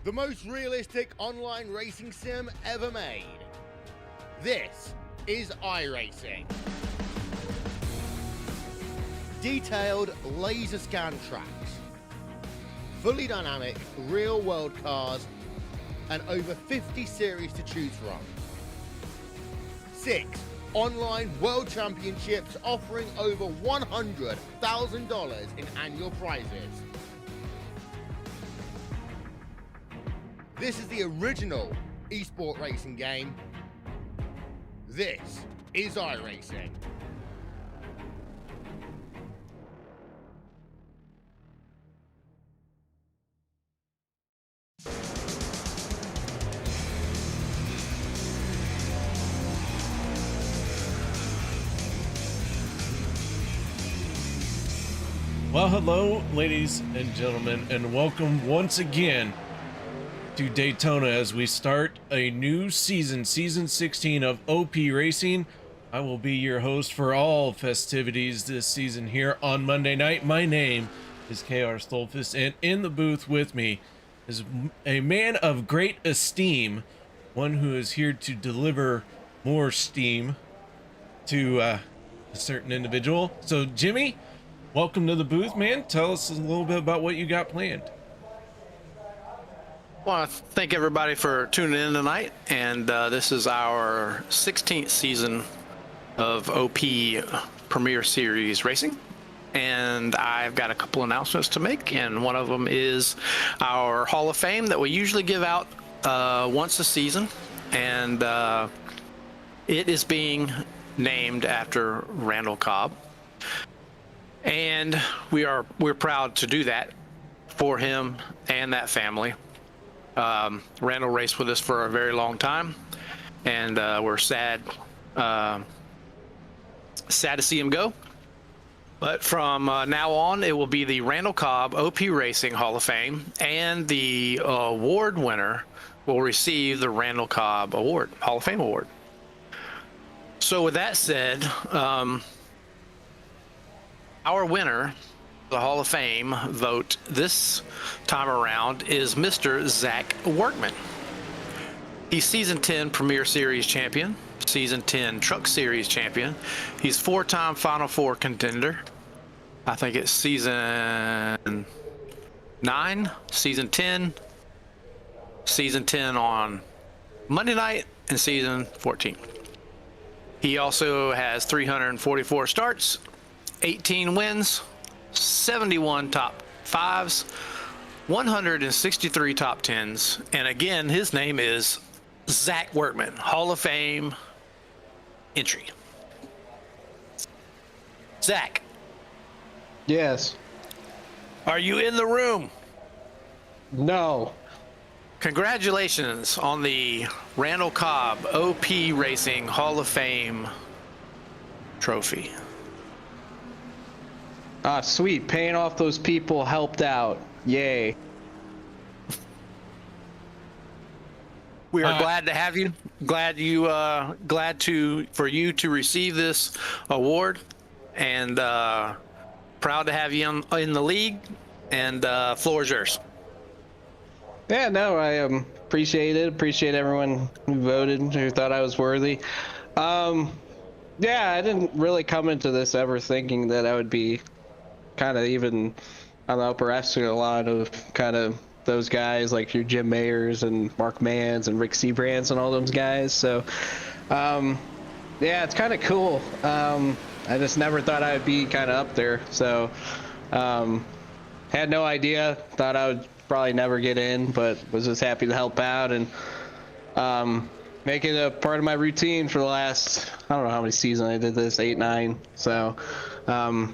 The most realistic online racing sim ever made. This is iRacing. Detailed laser scan tracks, fully dynamic real world cars, and over 50 series to choose from. 6 online world championships offering over $100,000 in annual prizes. This is the original esport racing game. This is iRacing. Well, hello, ladies and gentlemen, and welcome once again to Daytona as we start a new season, season 16 of OP Racing. I will be your host for all festivities this season here on Monday night. My name is KR Stolfus, and in the booth with me is a man of great esteem, one who is here to deliver more steam to a certain individual. So, Jimmy, welcome to the booth, man. Tell us a little bit about what you got planned. I want to thank everybody for tuning in tonight, and this is our 16th season of OP Premier Series Racing, and I've got a couple announcements to make, and one of them is our Hall of Fame that we usually give out once a season, and it is being named after Randall Cobb, and we're proud to do that for him and that family. Randall raced with us for a very long time, and we're sad to see him go. But from now on, it will be the Randall Cobb OP Racing Hall of Fame, and the award winner will receive the Randall Cobb Award, Hall of Fame Award. So with that said, our winner, the Hall of Fame vote this time around, is Mr. Zach Workman. He's Season 10 Premier Series champion, Season 10 Truck Series champion. He's 4-time Final Four contender. I think it's Season 9, Season 10, Season 10 on Monday night, and Season 14. He also has 344 starts, 18 wins, 71 top 5s, 163 top 10s, and again, his name is Zach Workman, Hall of Fame entry. Zach. Yes. Are you in the room? No. Congratulations on the Randall Cobb OP Racing Hall of Fame trophy. Ah, sweet. Paying off those people helped out. Yay. We are glad to have you. Glad for you to receive this award, and proud to have you in the league. And floor is yours. Yeah, no, appreciate it. Appreciate everyone who voted, who thought I was worthy. Yeah, I didn't really come into this ever thinking that I would be kind of even on the upper echelon of kind of those guys like your Jim Mayers and Mark Mans and Rick Seabrands and all those guys. So, yeah, it's kind of cool. I just never thought I would be kind of up there. So, had no idea. Thought I would probably never get in, but was just happy to help out and make it a part of my routine for the last, I don't know how many seasons I did this, 8, 9. So, yeah,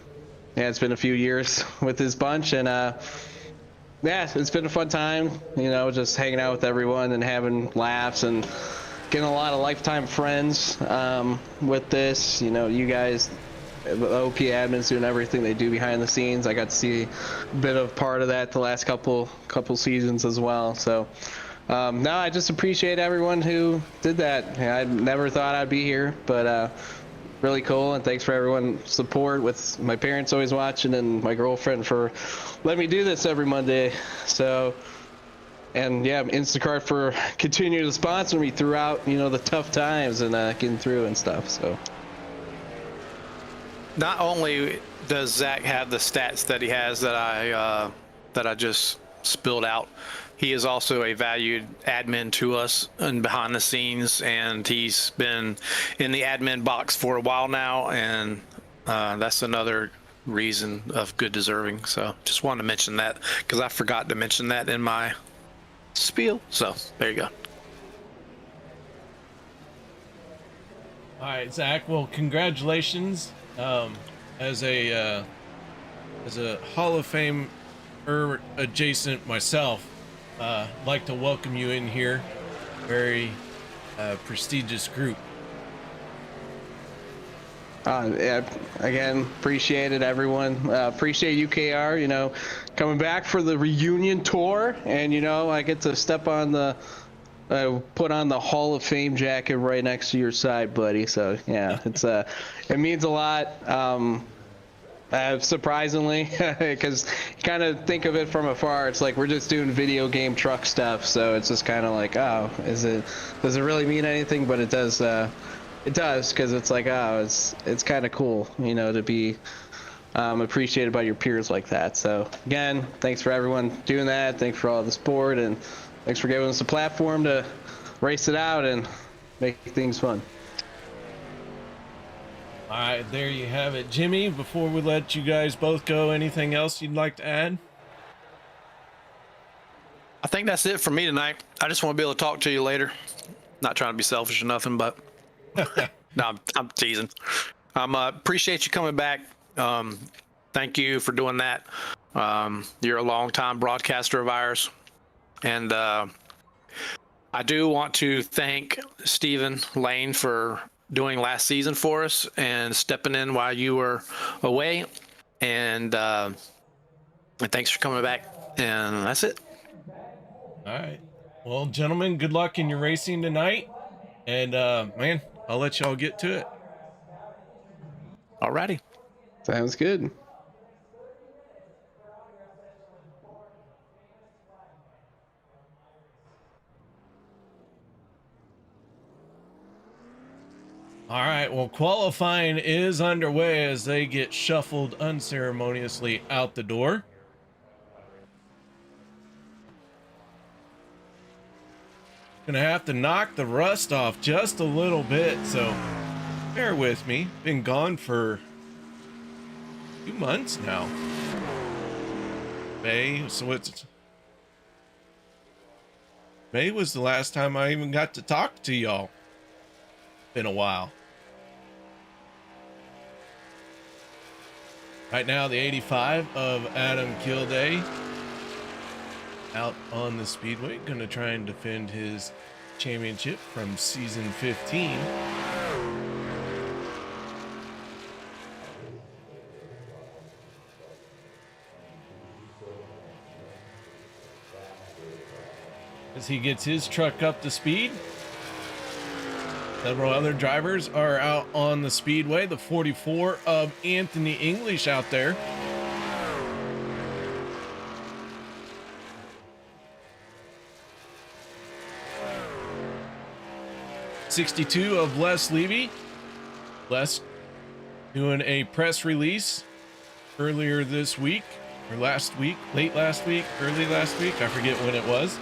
it's been a few years with this bunch, and yeah, it's been a fun time, you know, just hanging out with everyone and having laughs and getting a lot of lifetime friends with this. You know, you guys, the OP admins doing everything they do behind the scenes. I got to see a bit of part of that the last couple seasons as well. So, no, I just appreciate everyone who did that. I never thought I'd be here, but really cool, and thanks for everyone's support, with my parents always watching and my girlfriend for letting me do this every Monday. So, and yeah, Instacart for continuing to sponsor me throughout, you know, the tough times and getting through and stuff. So, not only does Zach have the stats that he has that I just spilled out, he is also a valued admin to us and behind the scenes, and he's been in the admin box for a while now, and that's another reason of good deserving. So just wanted to mention that because I forgot to mention that in my spiel. So there you go. All right, Zach. Well, congratulations. As a Hall of Fame adjacent myself, like to welcome you in here. Very prestigious group. Yeah, again, appreciate it, everyone. Appreciate UKR, you know, coming back for the reunion tour, and you know, I get to step on the put on the Hall of Fame jacket right next to your side, buddy. So yeah, it's it means a lot. Surprisingly, because you kind of think of it from afar, it's like we're just doing video game truck stuff. So it's just kind of like, oh, does it really mean anything? But it does. It does, because it's like, oh, it's kind of cool, you know, to be appreciated by your peers like that. So again, thanks for everyone doing that. Thanks for all the support, and thanks for giving us a platform to race it out and make things fun. All right, there you have it. Jimmy, before we let you guys both go, anything else you'd like to add? I think that's it for me tonight. I just want to be able to talk to you later. Not trying to be selfish or nothing, but no, I'm teasing. Appreciate you coming back. Thank you for doing that. You're a long-time broadcaster of ours. And I do want to thank Stephen Lane for doing last season for us and stepping in while you were away. And thanks for coming back. And that's it. All right. Well, gentlemen, good luck in your racing tonight. And man, I'll let y'all get to it. Alrighty. Sounds good. All right, well, qualifying is underway as they get shuffled unceremoniously out the door. Gonna have to knock the rust off just a little bit, so bear with me. Been gone for 2 months now. May was the last time I even got to talk to y'all. Been a while. Right now, the 85 of Adam Kilday out on the speedway, gonna try and defend his championship from season 15. As he gets his truck up to speed. Several other drivers are out on the speedway. The 44 of Anthony English out there. 62 of Les Levy. Les doing a press release earlier this week, or last week, late last week, early last week, I forget when it was.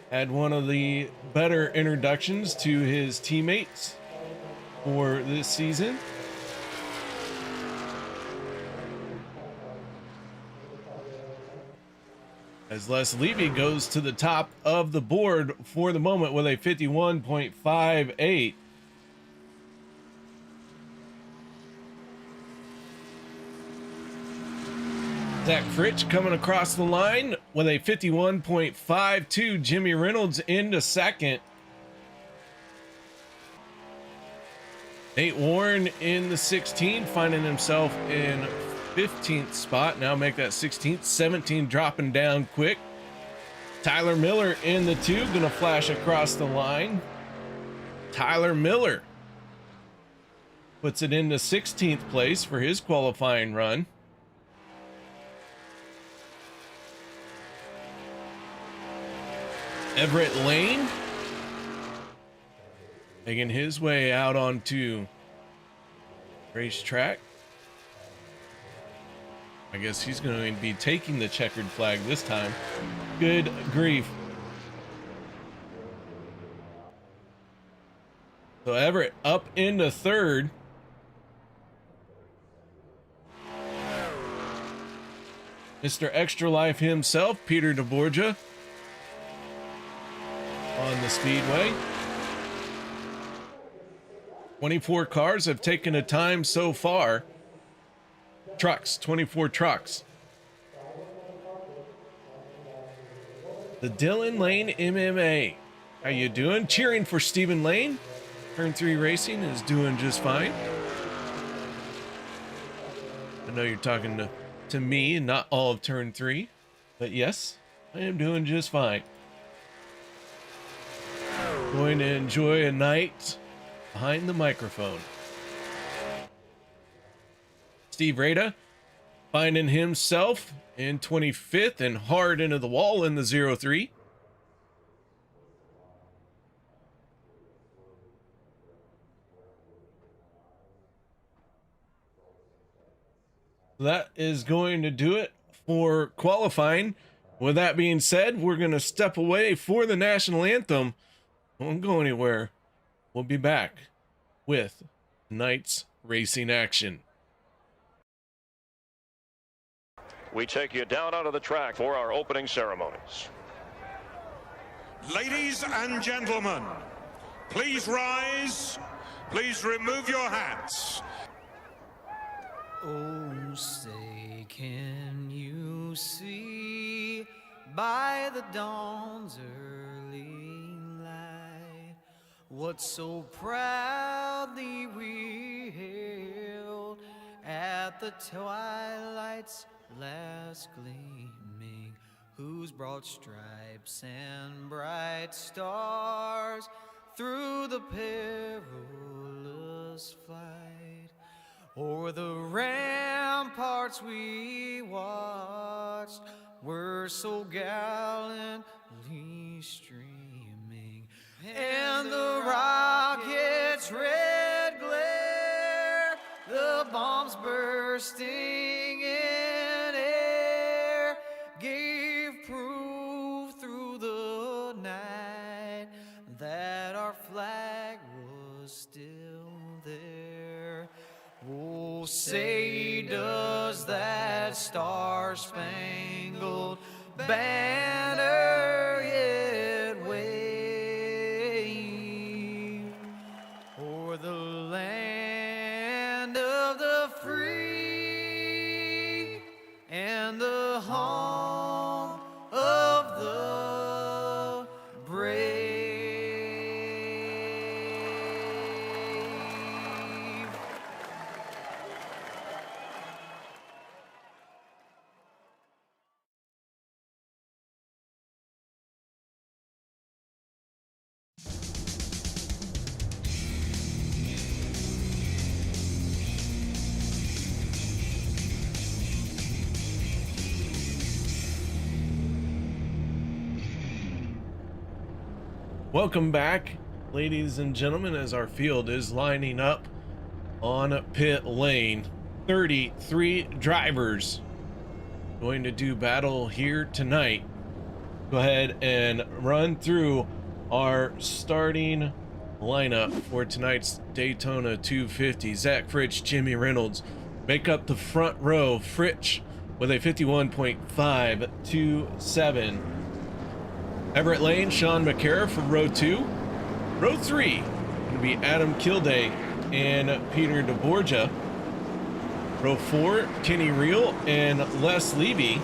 Had one of the better introductions to his teammates for this season. As Les Levy goes to the top of the board for the moment with a 51.58. Zach Fritsch coming across the line with a 51.52. Jimmy Reynolds into second. Nate Warren in the 16, finding himself in 15th spot. Now make that 16th. 17 dropping down quick. Tyler Miller in the 2, gonna flash across the line. Tyler Miller puts it into 16th place for his qualifying run. Everett Lane making his way out onto racetrack. I guess he's going to be taking the checkered flag this time. Good grief. So Everett up into third. Mr. Extra Life himself, Peter DeBorgia, on the speedway. 24 cars have taken a time so far. Trucks, 24 trucks. The Dylan Lane MMA. How you doing? Cheering for Stephen Lane. Turn 3 Racing is doing just fine. I know you're talking to me and not all of Turn 3, but yes, I am doing just fine. Going to enjoy a night behind the microphone. Steve Rada finding himself in 25th and hard into the wall in the 0-3. That is going to do it for qualifying. With that being said, we're going to step away for the national anthem. Don't go anywhere. We'll be back with tonight's racing action. We take you down onto the track for our opening ceremonies. Ladies and gentlemen, please rise. Please remove your hats. Oh, say, can you see by the dawn's early light what so proudly we hailed at the twilight's last gleaming, whose broad stripes and bright stars through the perilous fight o'er the ramparts we watched were so gallantly streaming, and the rocket's red glare, the bombs bursting in air, gave proof through the night that our flag was still there. Oh, say does that star-spangled banner yet wave o'er the land of the free and the home of the brave? Welcome back, ladies and gentlemen, as our field is lining up on pit lane. 33 drivers going to do battle here tonight. Go ahead and run through our starting lineup for tonight's Daytona 250. Zach Fritsch, Jimmy Reynolds make up the front row. Fritsch with a 51.527. Everett Lane, Sean McCarra for row 2. Row 3 going to be Adam Kilday and Peter DeBorgia. Row 4, Kenny Reel and Les Levy.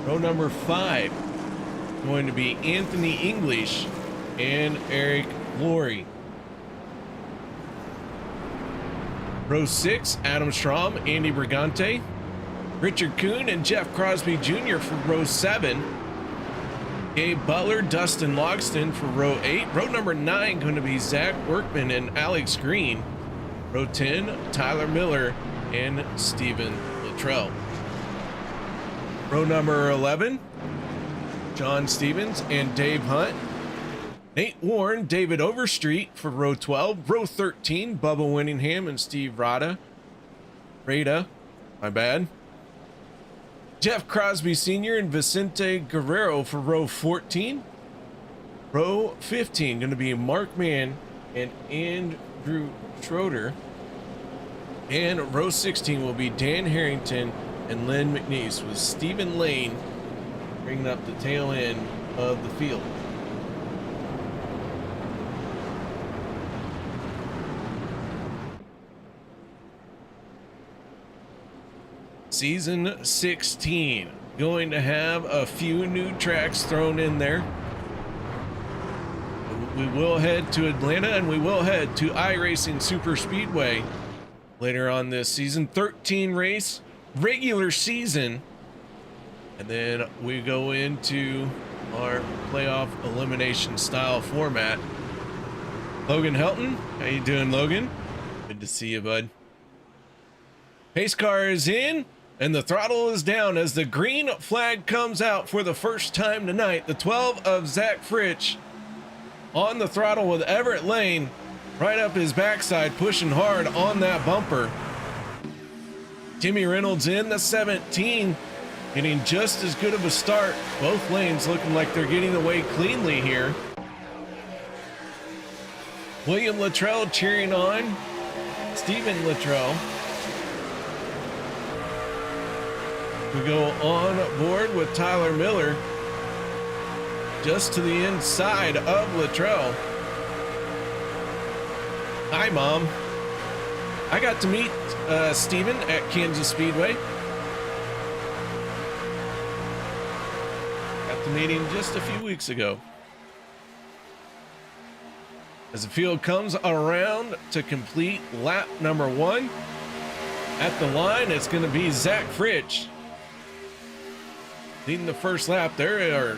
Row number 5 going to be Anthony English and Eric Laurie. Row 6, Adam Schramm, Andy Brigante, Richard Kuhn and Jeff Crosby Jr. for row 7. Gabe Butler, Dustin Logston for row 8. Row number 9 going to be Zach Workman and Alex Green. Row 10, Tyler Miller and Stephen Luttrell. Row number 11, John Stevens and Dave Hunt. Nate Warren, David Overstreet for row 12. Row 13, Bubba Winningham and Steve Rada. My bad. Jeff Crosby Sr. and Vicente Guerrero for row 14. Row 15, going to be Mark Mann and Andrew Schroeder. And row 16 will be Dan Harrington and Lynn McNeese, with Stephen Lane bringing up the tail end of the field. Season 16 going to have a few new tracks thrown in there. We will head to Atlanta and we will head to iRacing Superspeedway later on this season. 13 race regular season, and then we go into our playoff elimination style format. Logan Helton, how you doing, Logan? Good to see you, bud. Pace car is in and the throttle is down as the green flag comes out for the first time tonight. The 12 of Zach Fritsch on the throttle with Everett Lane right up his backside, pushing hard on that bumper. Jimmy Reynolds in the 17, getting just as good of a start. Both lanes looking like they're getting away cleanly here. William Luttrell cheering on Stephen Luttrell. We go on board with Tyler Miller just to the inside of Luttrell. Hi, Mom. I got to meet Steven at Kansas Speedway. Got to meet him just a few weeks ago. As the field comes around to complete lap number 1, at the line, it's going to be Zach Fritsch leading the first lap. They are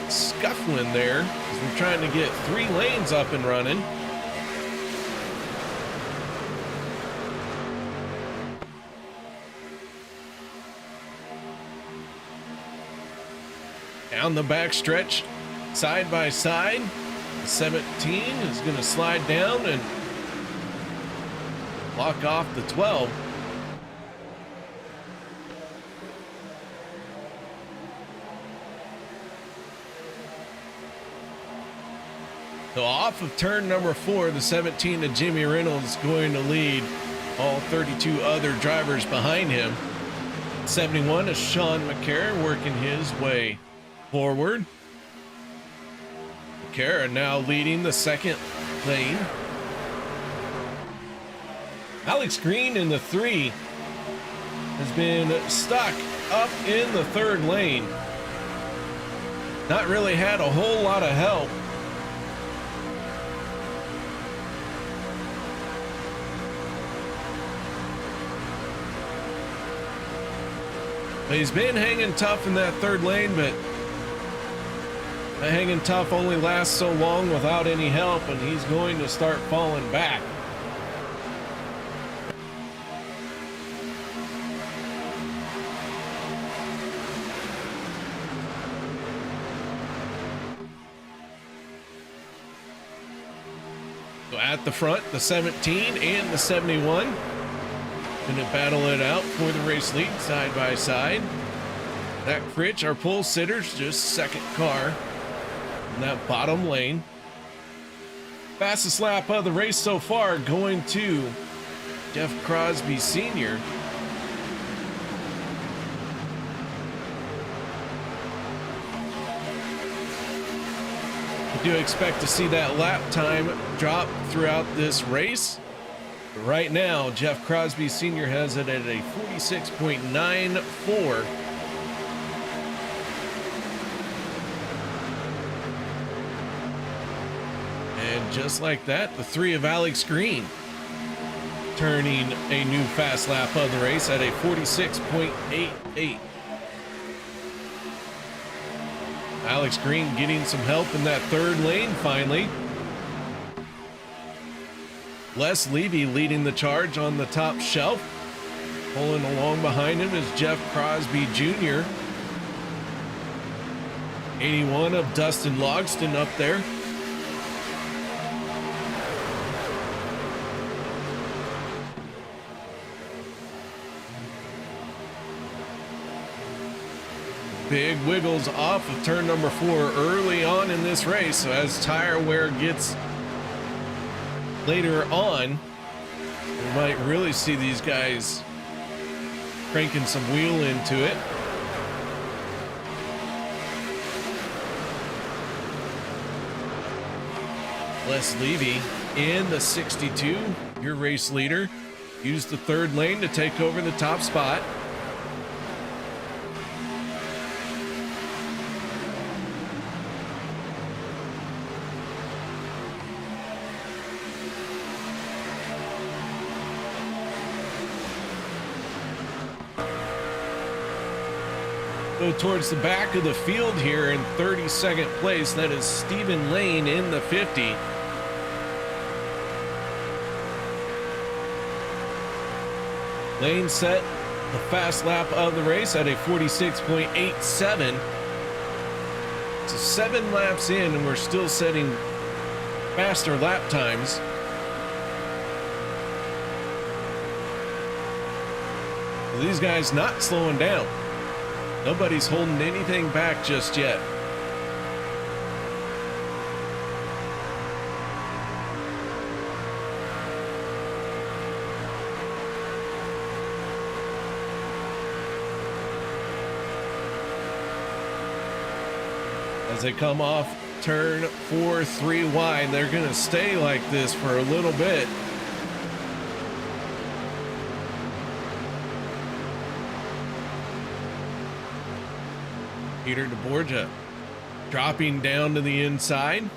scuffling there as we're trying to get 3 lanes up and running. Down the back stretch, side by side, the 17 is going to slide down and block off the 12. So off of turn number 4, the 17 to Jimmy Reynolds going to lead all 32 other drivers behind him. 71 is Sean McCarra working his way forward. McCarra now leading the second lane. Alex Green in the 3 has been stuck up in the 3rd lane. Not really had a whole lot of help. He's been hanging tough in that 3rd lane, but that hanging tough only lasts so long without any help, and he's going to start falling back. So at the front, the 17 and the 71. Gonna battle it out for the race lead side by side. Zach Fritch, our pole sitters, just second car in that bottom lane. Fastest lap of the race so far going to Jeff Crosby Sr. I do expect to see that lap time drop throughout this race. But right now, Jeff Crosby Sr. has it at a 46.94. And just like that, the 3 of Alex Green turning a new fast lap of the race at a 46.88. Alex Green getting some help in that third lane finally. Les Levy leading the charge on the top shelf. Pulling along behind him is Jeff Crosby Jr. 81 of Dustin Logston up there. Big wiggles off of turn number 4 early on in this race. So as tire wear gets later on, we might really see these guys cranking some wheel into it. Les Levy in the 62, your race leader, used the third lane to take over the top spot. Go towards the back of the field here in 32nd place. That is Stephen Lane in the 50. Lane set the fast lap of the race at a 46.87. So 7 laps in and we're still setting faster lap times. These guys not slowing down. Nobody's holding anything back just yet. As they come off turn 4, 3 wide, they're going to stay like this for a little bit. Peter DeBorgia dropping down to the inside.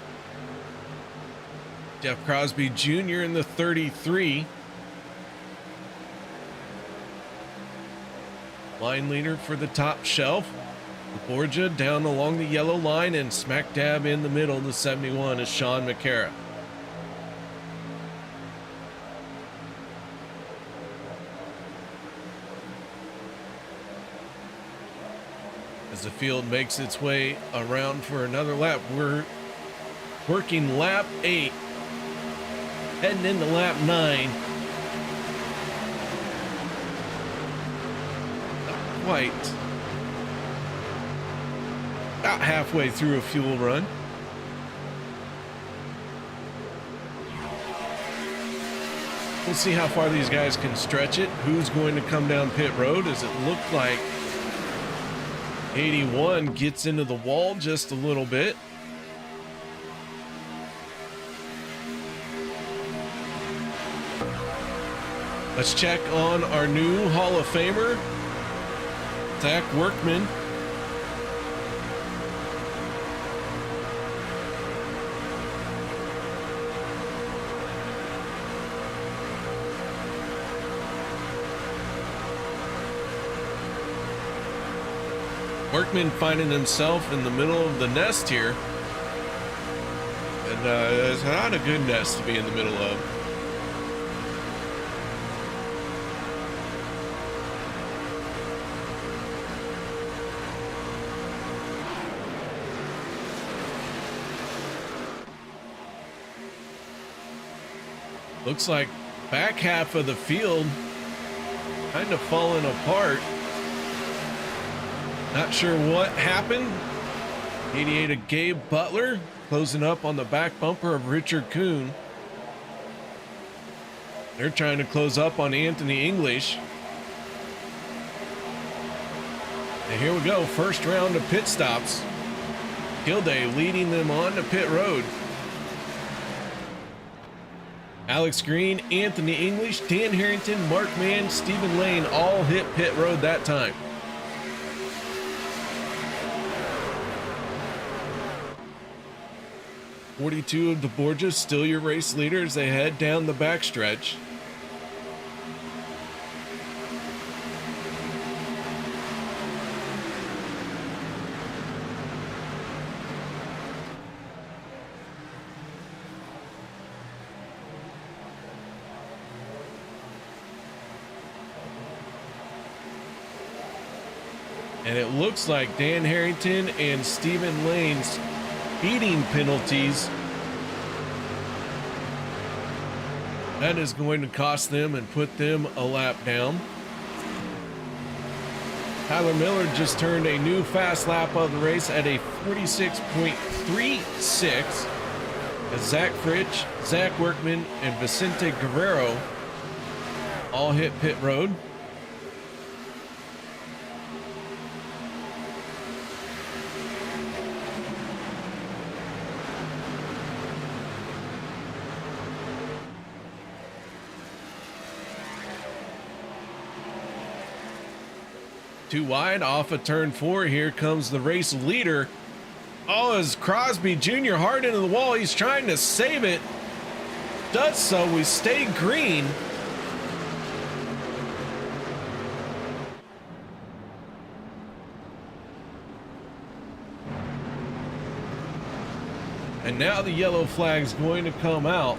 Jeff Crosby Jr. in the 33. Line leader for the top shelf. DeBorgia down along the yellow line, and smack dab in the middle, the 71 is Sean McCara. As the field makes its way around for another lap, we're working lap 8, heading into lap 9. Not quite. About halfway through a fuel run. We'll see how far these guys can stretch it. Who's going to come down pit road? As it looked like 81 gets into the wall just a little bit. Let's check on our new Hall of Famer, Zach Workman. Workman finding himself in the middle of the nest here. And it's not a good nest to be in the middle of. Looks like back half of the field kind of falling apart. Not sure what happened. 88 of Gabe Butler closing up on the back bumper of Richard Kuhn. They're trying to close up on Anthony English. And here we go, first round of pit stops. Gilday leading them on to pit road. Alex Green, Anthony English, Dan Harrington, Mark Mann, Stephen Lane all hit pit road that time. .42 of the Borgias, still your race leaders. They head down the backstretch. And it looks like Dan Harrington and Stephen Lane's speeding penalties, that is going to cost them and put them a lap down. Tyler Miller just turned a new fast lap of the race at a 46.36 as Zach Fritsch, Zach Workman, and Vicente Guerrero all hit pit road. Too wide off of turn 4. Here comes the race leader. Oh, as Crosby Jr. hard into the wall. He's trying to save it. Does so. We stay green. And now the yellow flag's going to come out.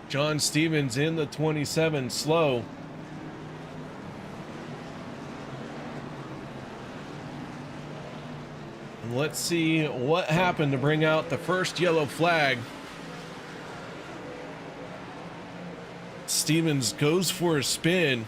John Stevens in the 27 slow. And let's see what happened to bring out the first yellow flag. Stevens goes for a spin.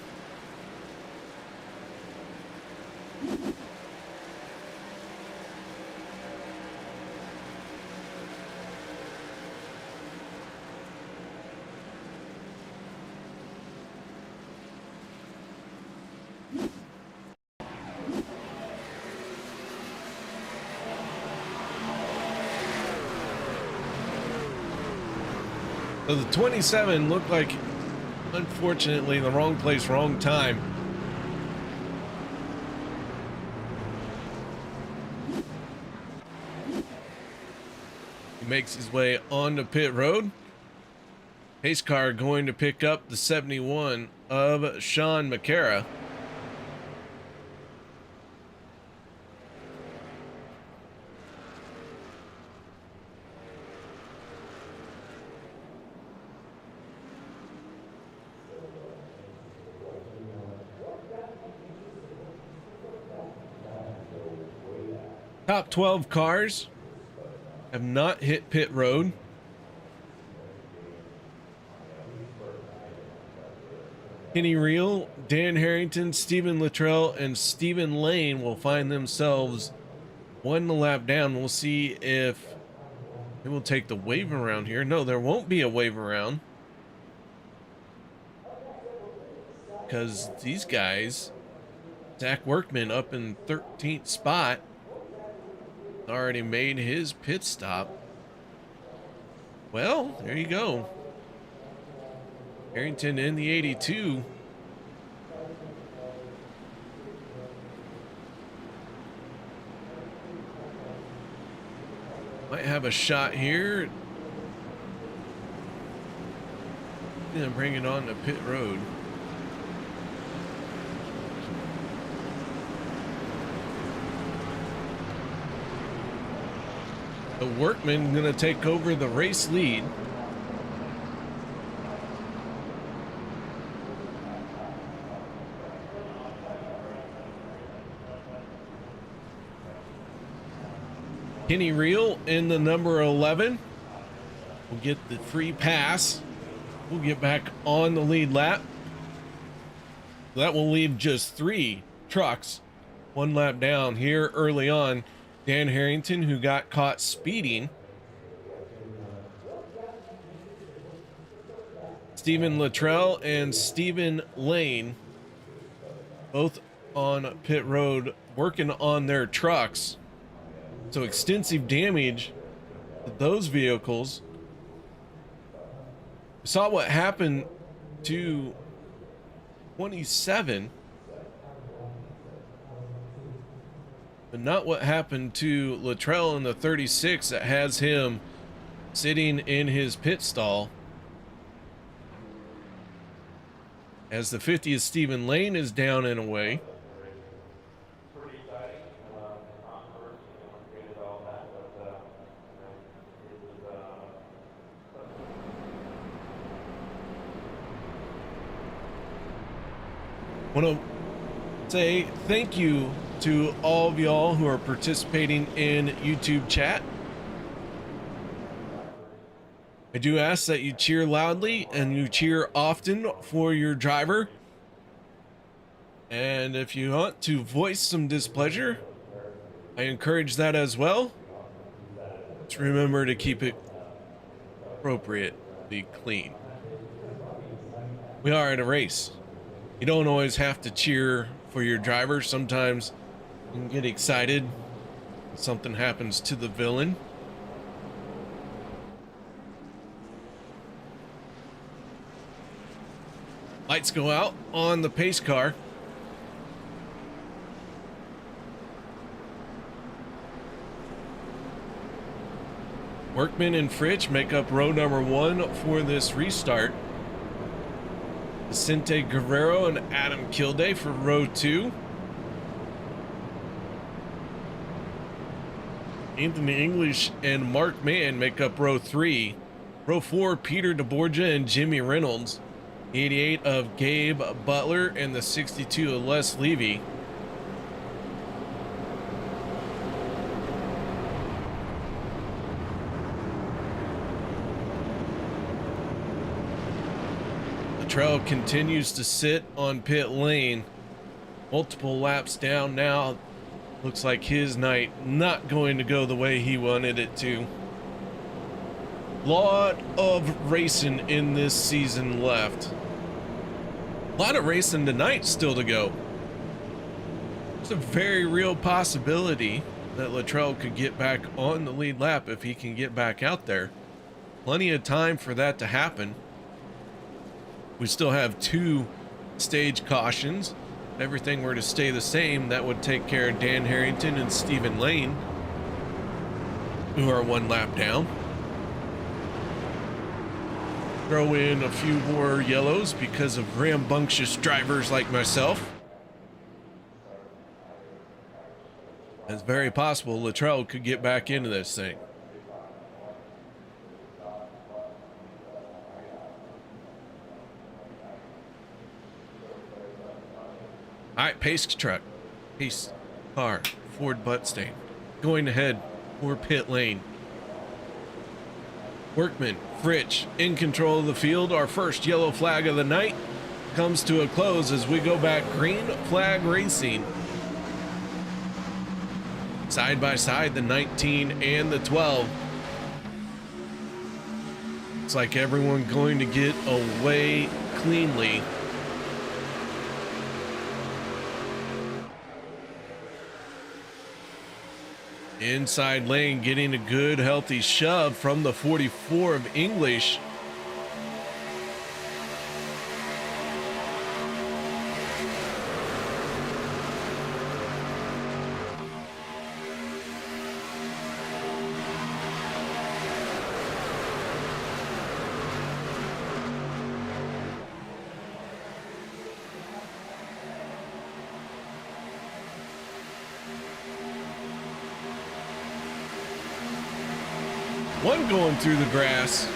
So the 27 looked like, unfortunately, the wrong place, wrong time. He makes his way onto pit road. Pace car going to pick up the 71 of Sean McCara. Top 12 cars have not hit pit road. Kenny Reel, Dan Harrington, Stephen Luttrell, and Stephen Lane will find themselves one lap down. We'll see if it will take the wave around here. No, there won't be a wave around, because these guys, Zach Workman up in 13th spot, already made his pit stop. Well, there you go. Harrington in the 82. Might have a shot here. Gonna bring it on to pit road. The Workman gonna take over the race lead. Kenny Reel in the number 11 will get the free pass. We'll get back on the lead lap. That will leave just 3 trucks 1 lap down here early on. Dan Harrington, who got caught speeding. Stephen Luttrell and Stephen Lane, both on pit road working on their trucks. So extensive damage to those vehicles. We saw what happened to 27, but not what happened to Luttrell in the 36 that has him sitting in his pit stall. As the 50th Stephen Lane is down and away. Want to say thank you to all of y'all who are participating in YouTube chat. I do ask that you cheer loudly and you cheer often for your driver. And if you want to voice some displeasure, I encourage that as well. Just remember to keep it appropriately clean. We are at a race. You don't always have to cheer for your driver. Sometimes you can get excited when something happens to the villain. Lights go out on the pace car. Workman and Fritsch make up row number 1 for this restart. Vicente Guerrero and Adam Kilday for row 2. Anthony English and Mark Mann make up row 3. Row 4, Peter DeBorgia and Jimmy Reynolds. 88 of Gabe Butler and the 62 of Les Levy. Luttrell continues to sit on pit lane. Multiple laps down now. Looks like his night not going to go the way he wanted it to. Lot of racing in this season left. A lot of racing tonight still to go. There's a very real possibility that Luttrell could get back on the lead lap if he can get back out there. Plenty of time for that to happen. We still have 2 stage cautions. If everything were to stay the same, that would take care of Dan Harrington and Stephen Lane, who are 1 lap down. Throw in a few more yellows because of rambunctious drivers like myself. It's very possible Luttrell could get back into this thing. All right, pace truck, pace car, Ford Buttstain, going ahead for pit lane. Workman, Fritsch in control of the field. Our first yellow flag of the night comes to a close as we go back green flag racing. Side by side, the 19 and the 12. It's like everyone going to get away cleanly. Inside lane getting a good healthy shove from the 44 of English. One going through the grass.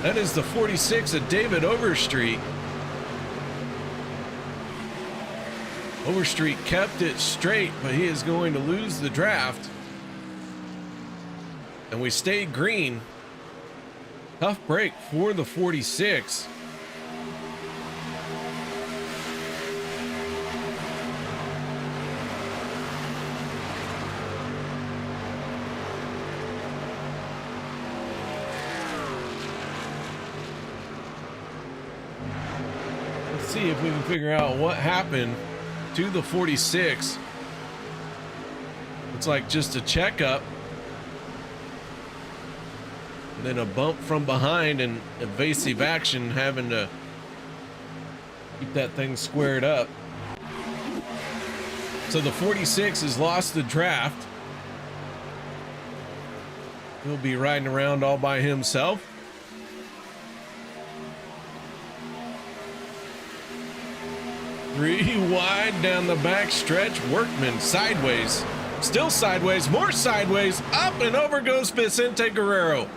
That is the 46 of David Overstreet. Overstreet kept it straight, but he is going to lose the draft. And we stayed green. Tough break for the 46. Let's see if we can figure out what happened to the 46. It's like just a checkup. And then a bump from behind and evasive action, having to keep that thing squared up. So the 46 has lost the draft. He'll be riding around all by himself. Three wide down the back stretch. Workman sideways. Still sideways. More sideways. Up and over goes Vicente Guerrero.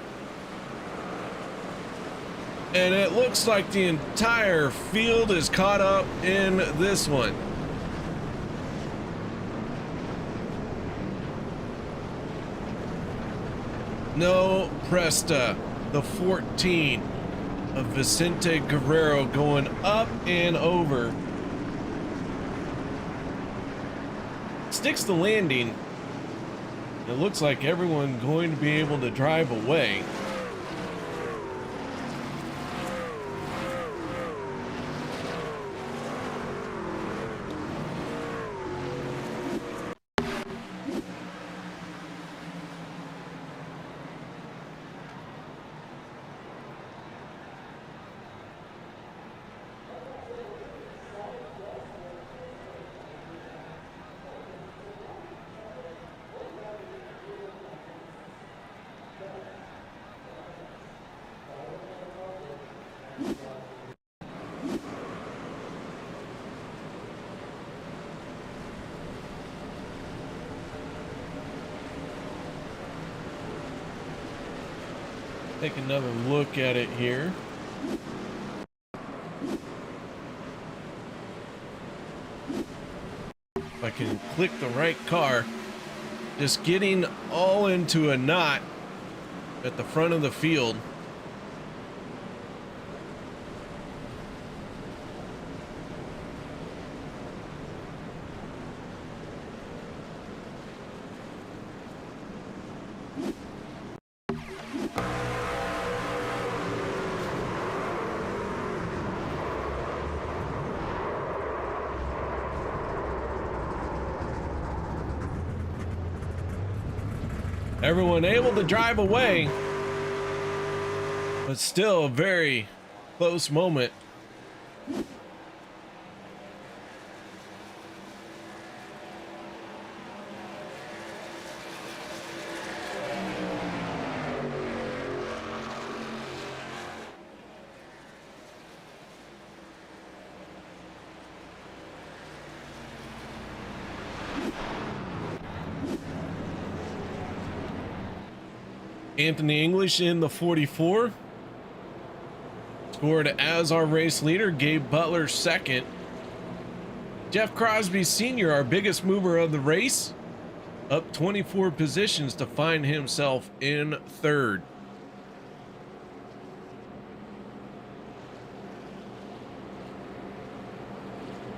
And it looks like the entire field is caught up in this one. No Presta, the 14 of Vicente Guerrero going up and over. Sticks the landing. It looks like everyone going to be able to drive away. Take another look at it here. If I can click the right car, just getting all into a knot at the front of the field. Everyone able to drive away, but still a very close moment. Anthony English in the 44 scored as our race leader. Gabe Butler second. Jeff Crosby Sr., our biggest mover of the race, up 24 positions to find himself in third.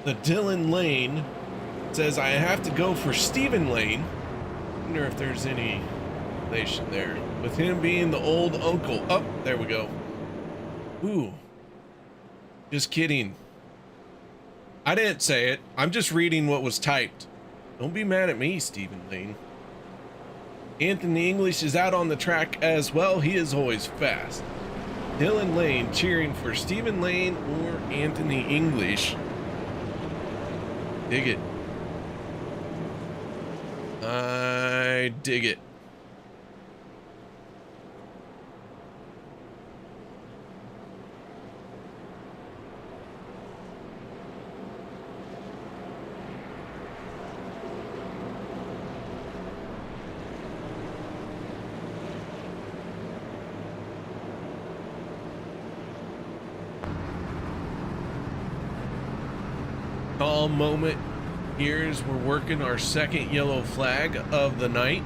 The Dylan Lane says, I have to go for Stephen Lane. I wonder if there's any relation there, with him being the old uncle. Oh, there we go. Ooh. Just kidding. I didn't say it. I'm just reading what was typed. Don't be mad at me, Stephen Lane. Anthony English is out on the track as well. He is always fast. Dylan Lane cheering for Stephen Lane or Anthony English. Dig it. I dig it. Calm moment Here's we're working our second yellow flag of the night.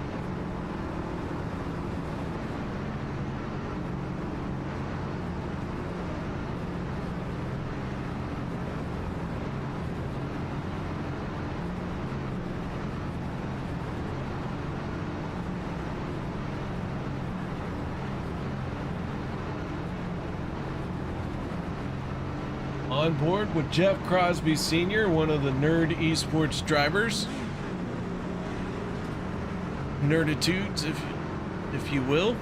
On board with Jeff Crosby Sr., one of the Nerd Esports drivers. Nerditudes, if you will.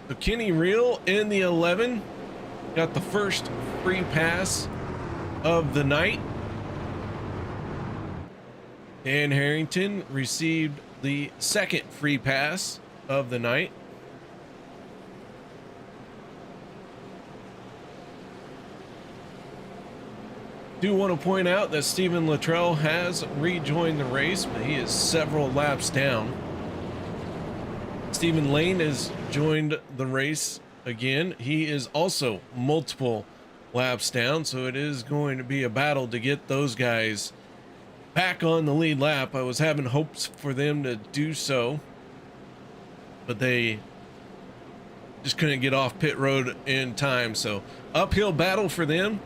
So Kenny Reel in the 11 got the first free pass of the night. Dan Harrington received the second free pass of the night. Do want to point out that Stephen Luttrell has rejoined the race, but he is several laps down. Stephen Lane has joined the race again. He is also multiple laps down, so it is going to be a battle to get those guys back on the lead lap. I was having hopes for them to do so, but they just couldn't get off pit road in time. So uphill battle for them.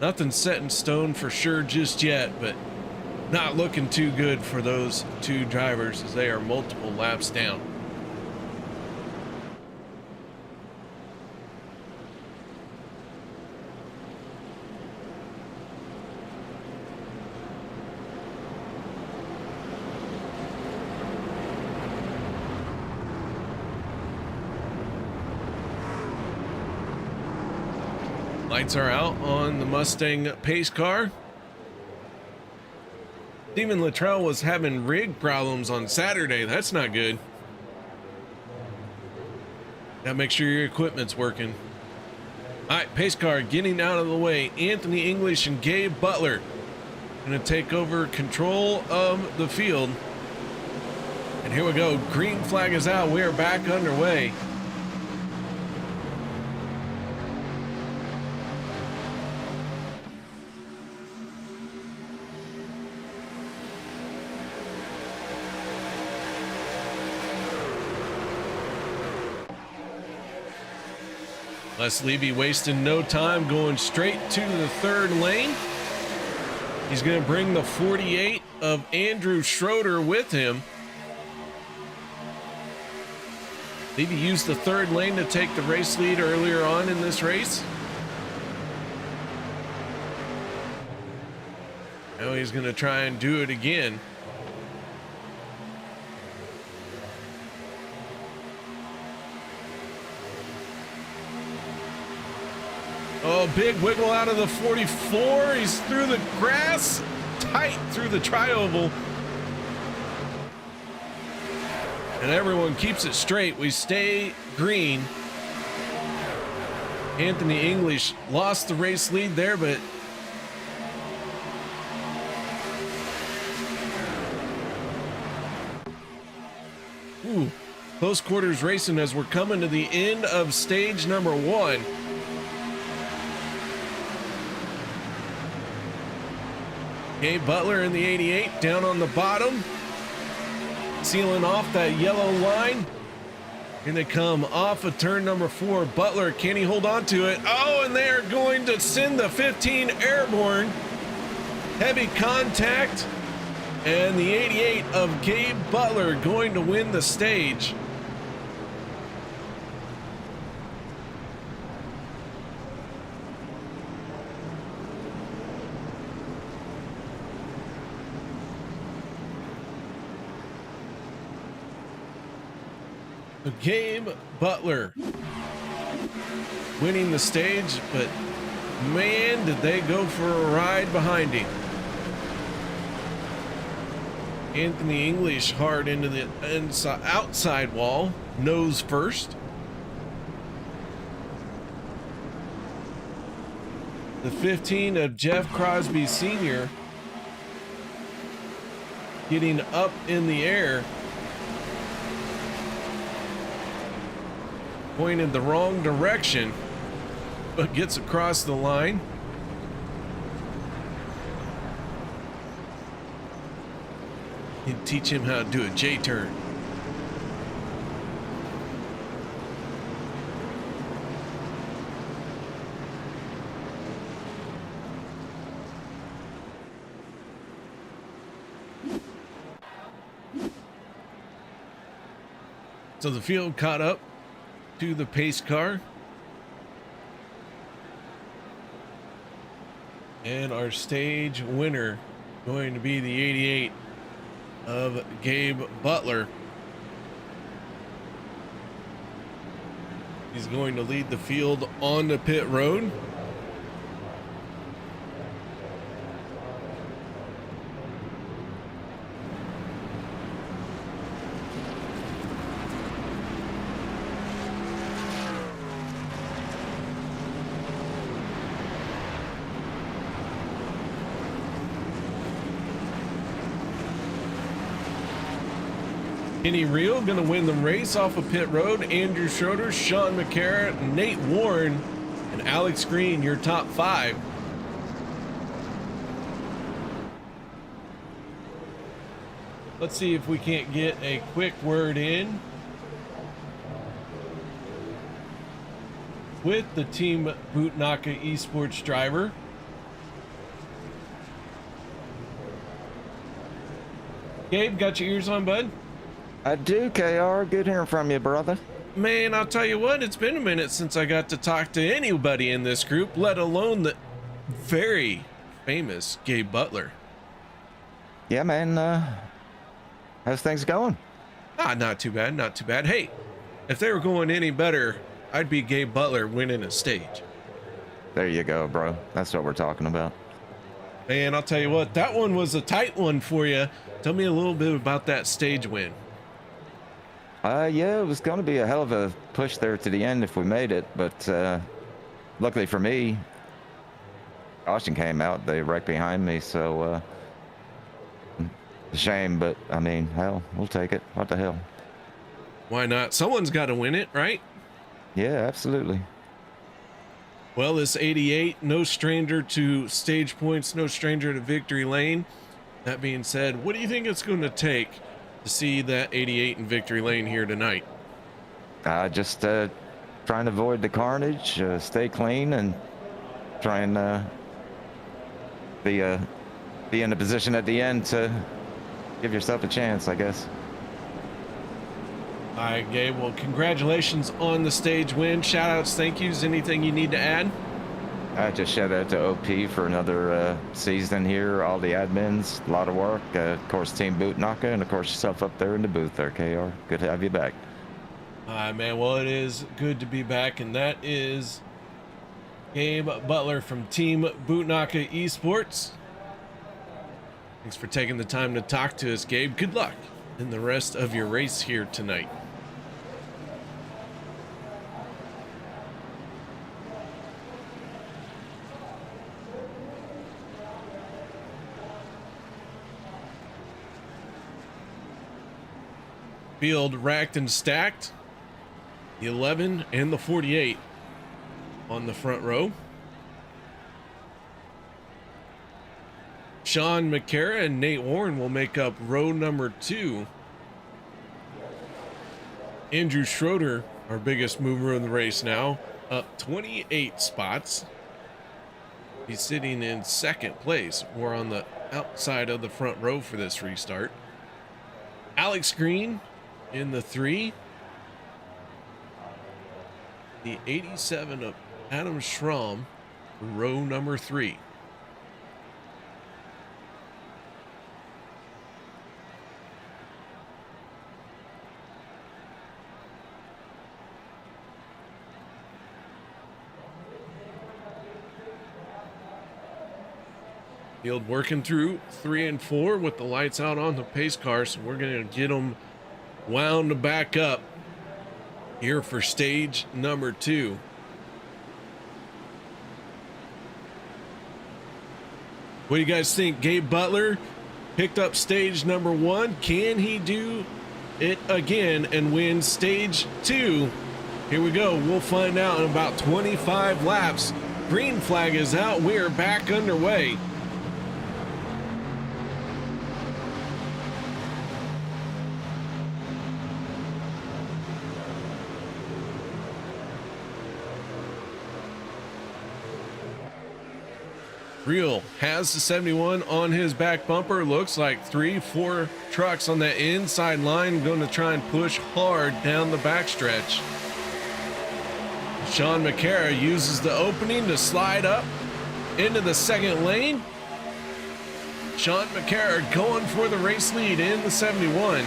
Nothing set in stone for sure just yet, but not looking too good for those two drivers as they are multiple laps down. Lights are out on the Mustang pace car. Stephen Luttrell was having rig problems on Saturday. That's not good. Gotta make sure your equipment's working. All right, pace car getting out of the way. Anthony English and Gabe Butler gonna take over control of the field. And here we go. Green flag is out. We are back underway. Les Levy wasting no time, going straight to the third lane. He's going to bring the 48 of Andrew Schroeder with him. Levy used the third lane to take the race lead earlier on in this race. Now he's going to try and do it again. Oh, big wiggle out of the 44. He's through the grass, tight through the tri-oval. And everyone keeps it straight. We stay green. Anthony English lost the race lead there, but close quarters racing as we're coming to the end of stage number 1. Gabe Butler in the 88 down on the bottom, sealing off that yellow line. Gonna come off of turn number 4. Butler, can he hold on to it? Oh, and they are going to send the 15 airborne. Heavy contact, and the 88 of Gabe Butler going to win the stage. Gabe Butler winning the stage, but man, did they go for a ride behind him. Anthony English hard into the outside wall, nose first. The 15 of Jeff Crosby Sr. getting up in the air. Pointed the wrong direction, but gets across the line. You teach him how to do a J-turn. So the field caught up to the pace car. And our stage winner going to be the 88 of Gabe Butler. He's going to lead the field on the pit road. Kenny Reel going to win the race off of pit road. Andrew Schroeder, Sean McCarra, Nate Warren, and Alex Green, your top 5. Let's see if we can't get a quick word in with the Team Bootnaka Esports driver. Gabe, got your ears on, bud? I do, KR. Good hearing from you, brother. Man, I'll tell you what, it's been a minute since I got to talk to anybody in this group, let alone the very famous Gabe Butler. Yeah, man. How's things going? Not too bad, not too bad. Hey, if they were going any better, I'd be Gabe Butler winning a stage. There you go, bro. That's what we're talking about. Man, I'll tell you what, that one was a tight one for you. Tell me a little bit about that stage win. Yeah, it was going to be a hell of a push there to the end if we made it, but luckily for me, caution came out. They wrecked behind me, so a shame, but I mean, hell, we'll take it. What the hell? Why not? Someone's got to win it, right? Yeah, absolutely. Well, this 88, no stranger to stage points, no stranger to victory lane. That being said, what do you think it's going to take to see that 88 in victory lane here tonight? Just trying to avoid the carnage, stay clean, and try and be in a position at the end to give yourself a chance, I guess. All right, Gabe. Well, congratulations on the stage win. Shout outs, thank yous. Anything you need to add? I just shout out to OP for another season here. All the admins, a lot of work. Of course, Team Bootnaka, and of course yourself up there in the booth there, KR. Good to have you back. All right, man. Well, it is good to be back, and that is Gabe Butler from Team Bootnaka Esports. Thanks for taking the time to talk to us, Gabe. Good luck in the rest of your race here tonight. Field racked and stacked. The 11 and the 48 on the front row. Sean McCarra and Nate Warren will make up row number 2. Andrew Schroeder, our biggest mover in the race now, up 28 spots. He's sitting in second place. We're on the outside of the front row for this restart. Alex Green in the 3. The 87 of Adam Schramm, row number 3. Field working through 3 and 4 with the lights out on the pace car, so we're going to get them wound back up here for stage number 2. What do you guys think? Gabe Butler picked up stage number 1. Can he do it again and win stage 2? Here we go. We'll find out in about 25 laps. Green flag is out. We're back underway. Real has the 71 on his back bumper. Looks like 3-4 trucks on that inside line going to try and push hard down the backstretch. Sean McCara uses the opening to slide up into the second lane. Sean McCara going for the race lead in the 71.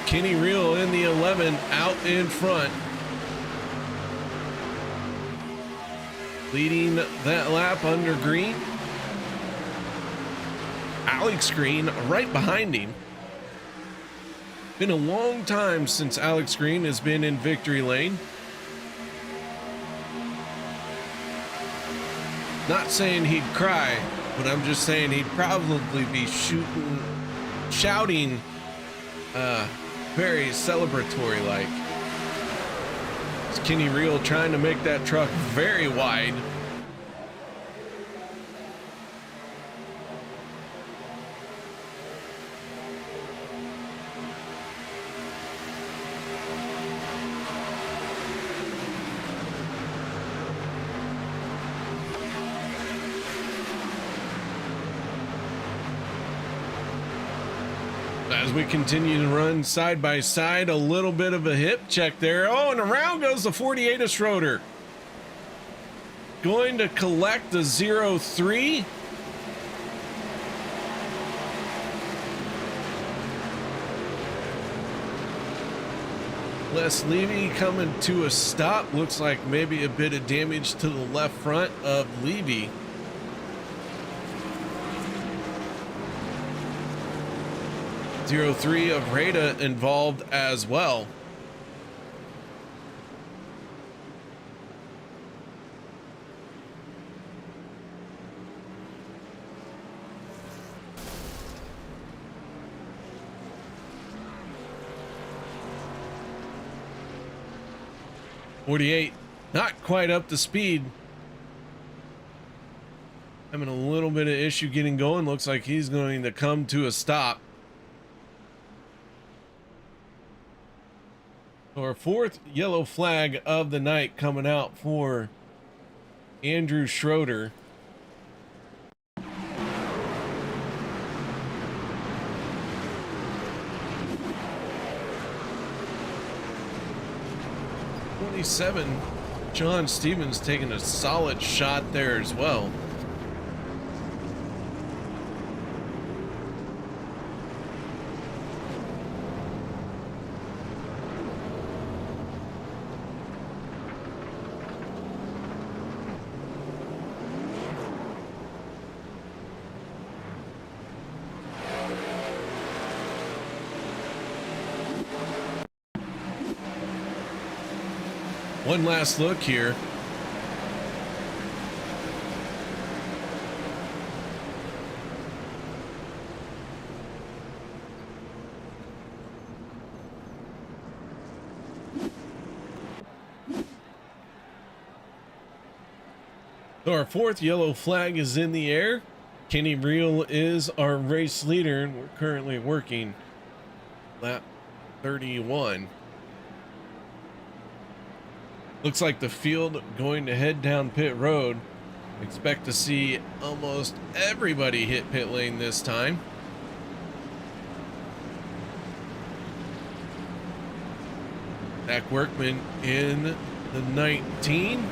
Kenny Reel in the 11 out in front. Leading that lap under Green. Alex Green right behind him. Been a long time since Alex Green has been in victory lane. Not saying he'd cry, but I'm just saying he'd probably be shouting, very celebratory like. It's Kenny Reel trying to make that truck very wide. As we continue to run side by side, a little bit of a hip check there. Oh, and around goes the 48 of Schroeder. Going to collect the 0-3. Les Levy coming to a stop. Looks like maybe a bit of damage to the left front of Levy. 0-3 of Rada involved as well. .48, not quite up to speed. Having a little bit of issue getting going. Looks like he's going to come to a stop. Our fourth yellow flag of the night coming out for Andrew Schroeder. .27, John Stevens taking a solid shot there as well. One last look here. So our fourth yellow flag is in the air. Kenny Reel is our race leader, and we're currently working lap 31. Looks like the field going to head down pit road. Expect to see almost everybody hit pit lane this time. Zach Workman in the 19.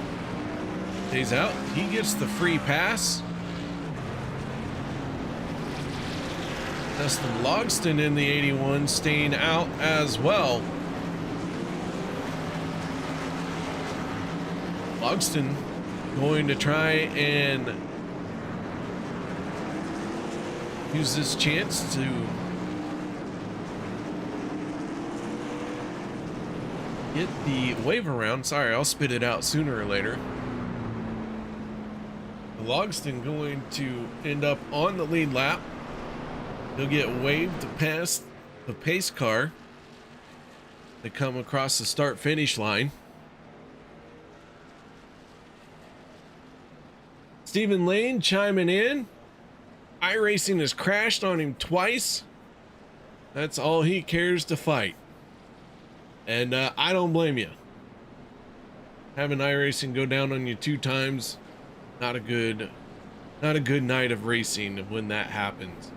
Stays out. He gets the free pass. Dustin Logston in the 81 staying out as well. Logston going to try and use this chance to get the wave around. Sorry, I'll spit it out sooner or later. Logston going to end up on the lead lap. He'll get waved past the pace car. They come across the start finish line. Stephen Lane chiming in. iRacing has crashed on him twice. That's all he cares to fight. And I don't blame you. Having iRacing go down on you 2 times, not a good night of racing when that happens.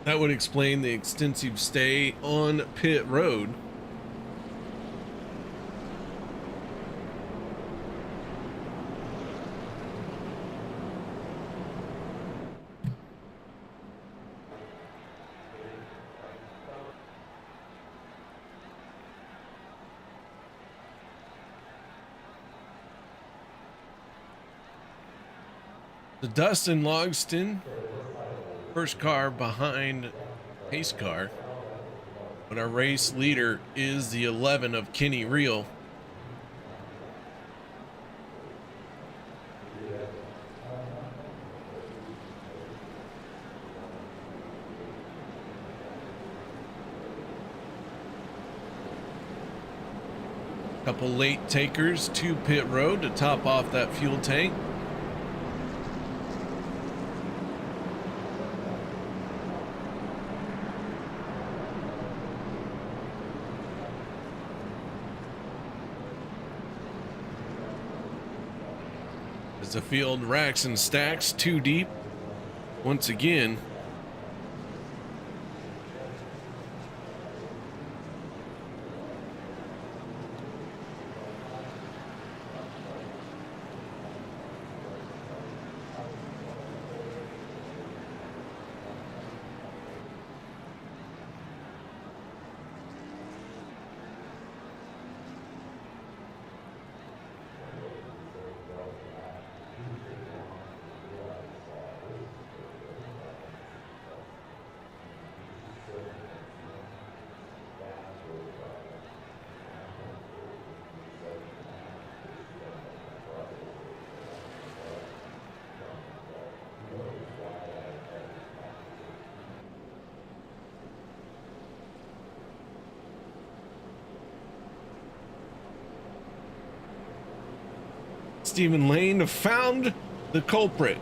That would explain the extensive stay on pit road. The Dustin Logston, first car behind pace car, but our race leader is the 11 of Kenny Reel. Couple late takers to pit road to top off that fuel tank. As the field racks and stacks 2 deep once again. Stephen Lane found the culprit.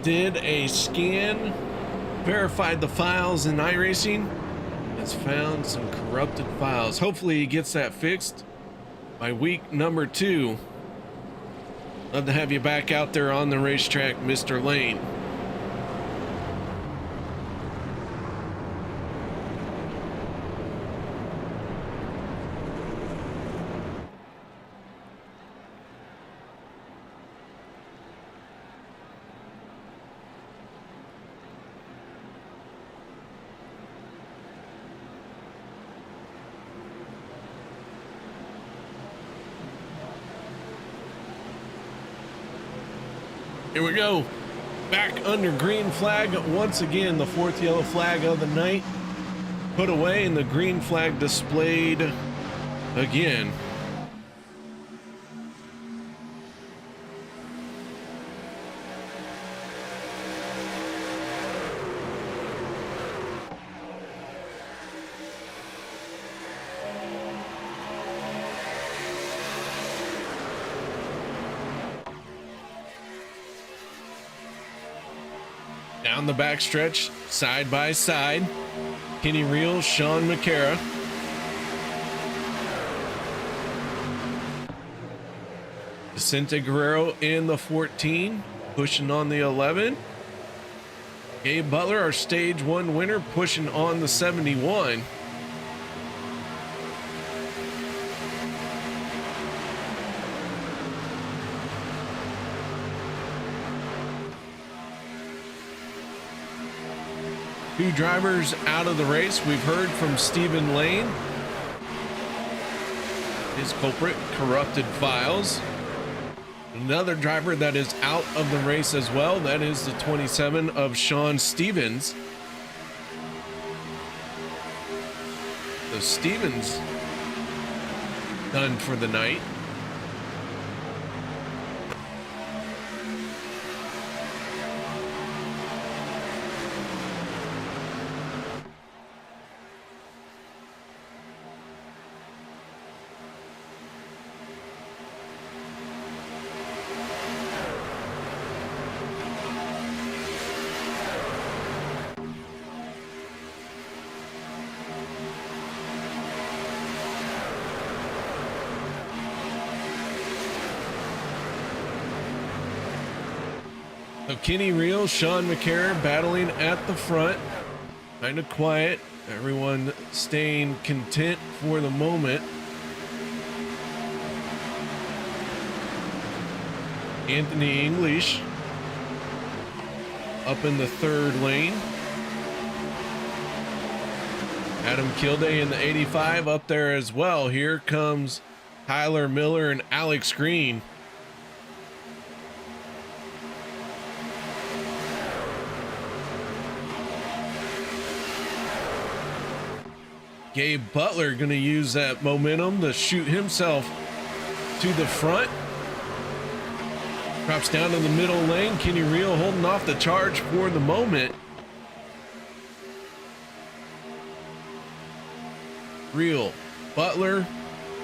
Did a scan, verified the files in iRacing. Has found some corrupted files. Hopefully he gets that fixed by week number 2. Love to have you back out there on the racetrack, Mr. Lane. Here we go. Back under green flag once again. The 4th yellow flag of the night put away and the green flag displayed again. Down the backstretch, side by side, Kenny Reel, Sean McCara. Vicente Guerrero in the 14, pushing on the 11. Gabe Butler, our stage 1 winner, pushing on the 71. Two drivers out of the race. We've heard from Stephen Lane. His culprit, corrupted files. Another driver that is out of the race as well. That is the 27 of Sean Stevens. So Stevens done for the night. So Kenny Reel, Sean McCarron battling at the front. Kind of quiet. Everyone staying content for the moment. Anthony English up in the third lane. Adam Kilday in the 85 up there as well. Here comes Tyler Miller and Alex Green. Gabe Butler going to use that momentum to shoot himself to the front. Drops down to the middle lane. Kenny Reel holding off the charge for the moment. Reel, Butler,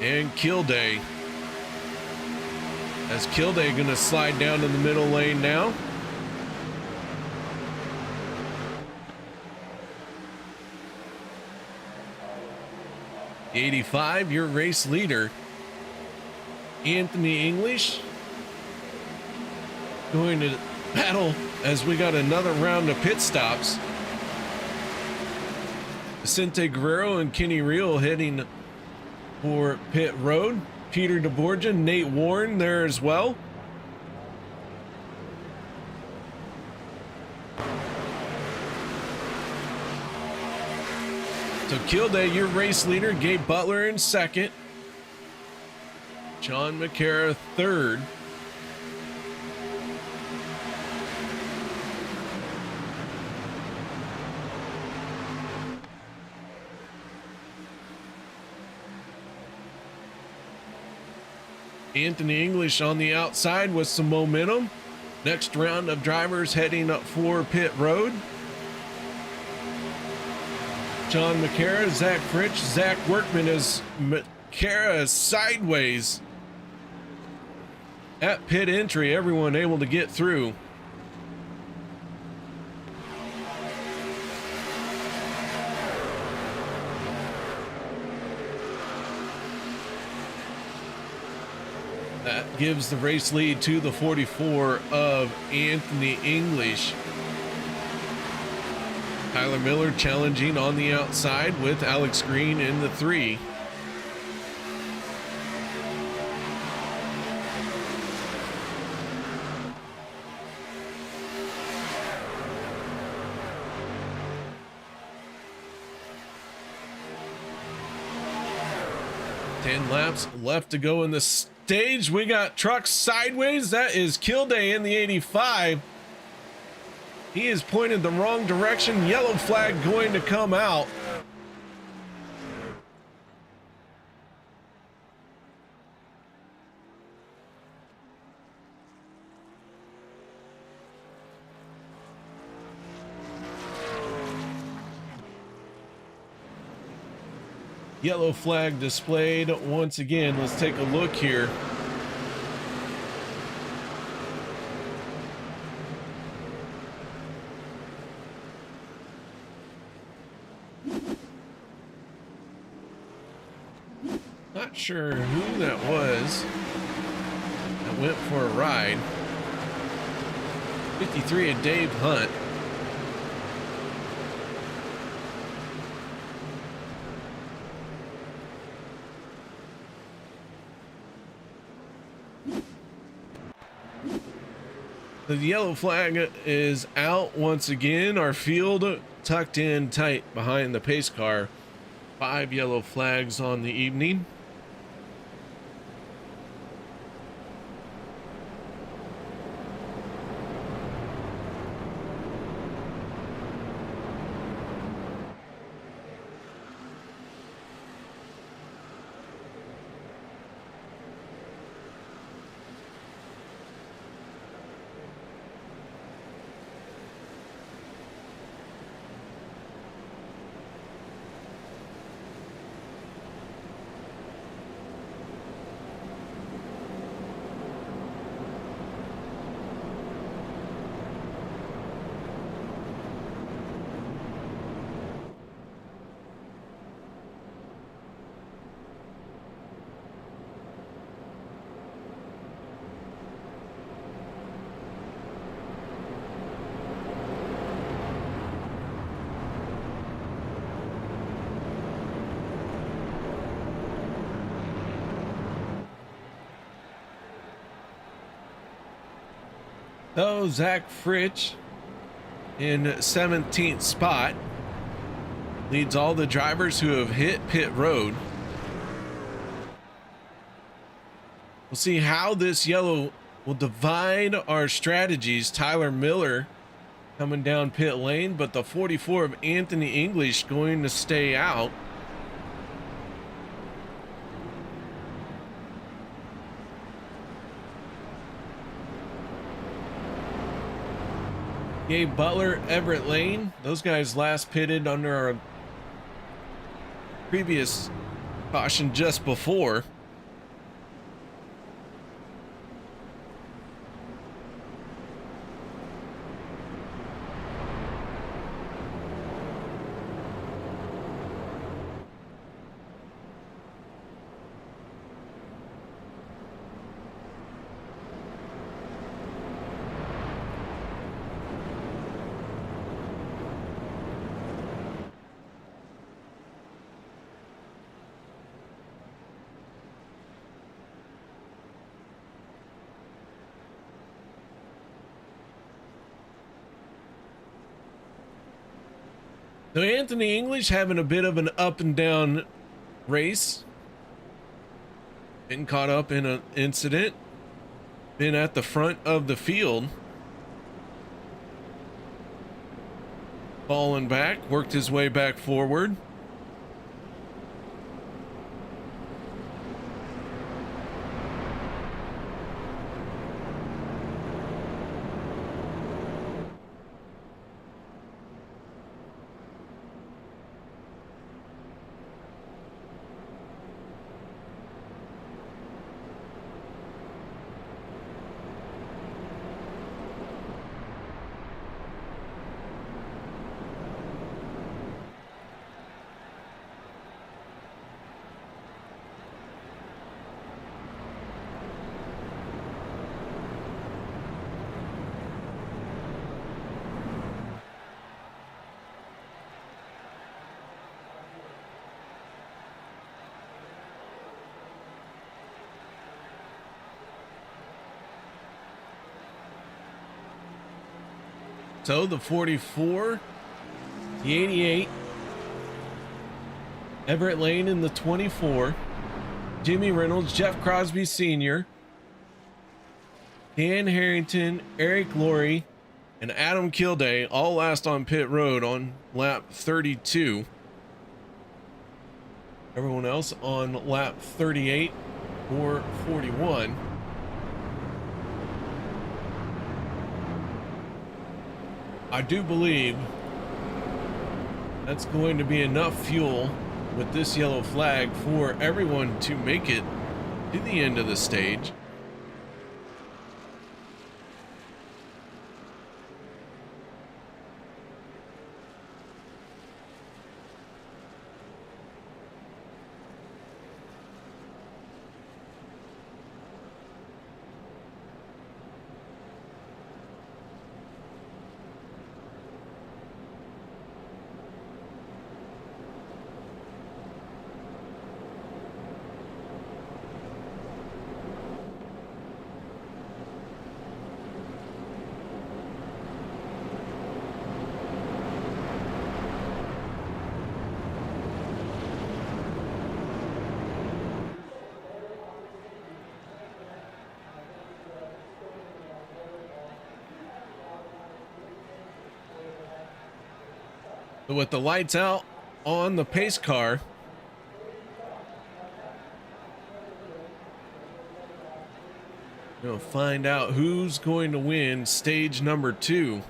and Kilday. As Kilday going to slide down to the middle lane now. The 85, your race leader, Anthony English, going to battle as we got another round of pit stops. Vicente Guerrero and Kenny Reel heading for pit road. Peter DeBorgia, Nate Warren there as well. So Kilday, your race leader, Gabe Butler in second. John McCara third. Anthony English on the outside with some momentum. Next round of drivers heading up for pit road. John McCara, Zach Fritsch, Zach Workman as McCara sideways at pit entry. Everyone able to get through. That gives the race lead to the 44 of Anthony English. Tyler Miller challenging on the outside with Alex Green in the 3. Ten laps left to go in the stage. We got trucks sideways. That is Kilday in the 85. He is pointed the wrong direction. Yellow flag going to come out. Yellow flag displayed once again. Let's take a look here. Not sure who that was that went for a ride. 53 of Dave Hunt. The yellow flag is out once again. Our field tucked in tight behind the pace car. 5 yellow flags on the evening. So Zach Fritsch in 17th spot leads all the drivers who have hit pit road. We'll see how this yellow will divide our strategies. Tyler Miller coming down pit lane, but the 44 of Anthony English going to stay out. Gabe Butler, Everett Lane, those guys last pitted under our previous caution just before. So Anthony English having a bit of an up and down race. Been caught up in an incident. Been at the front of the field. Fallen back, worked his way back forward. So the 44, the 88, Everett Lane in the 24, Jimmy Reynolds, Jeff Crosby Sr., Dan Harrington, Eric Laurie, and Adam Kilday all last on pit road on lap 32. Everyone else on lap 38 or 41. I do believe that's going to be enough fuel with this yellow flag for everyone to make it to the end of the stage. So with the lights out on the pace car, we'll find out who's going to win stage number 2.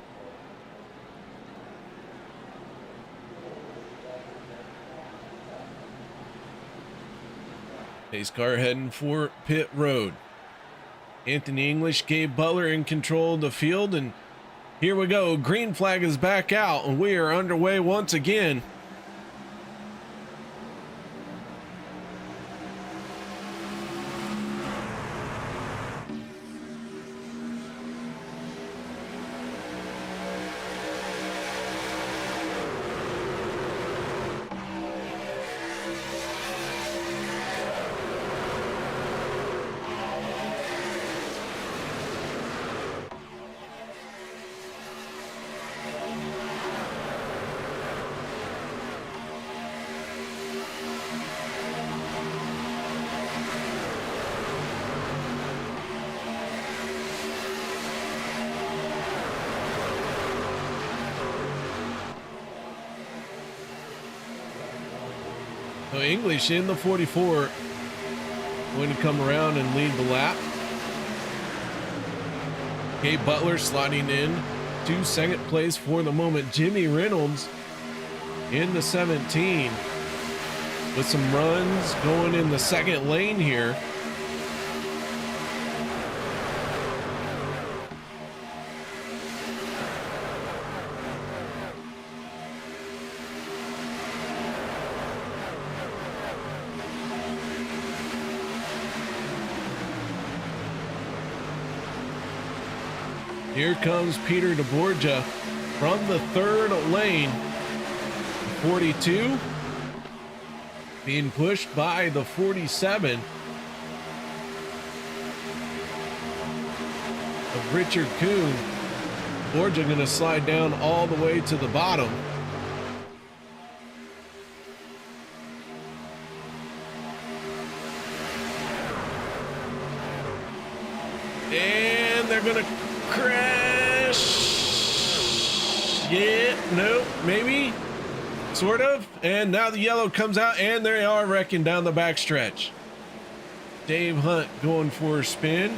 Pace car heading for pit road. Anthony English, Gabe Butler in control of the field, and here we go. Green flag is back out, and we are underway once again. So English in the 44 going to come around and lead the lap. Gabe Butler sliding in to second place for the moment. Jimmy Reynolds in the 17 with some runs going in the second lane here. Here comes Peter DeBorgia from the third lane. 42 being pushed by the 47 of Richard Kuhn. Borgia going to slide down all the way to the bottom. And they're going to crash. Yeah, no, maybe, sort of. And now the yellow comes out and they are wrecking down the backstretch. Dave Hunt going for a spin.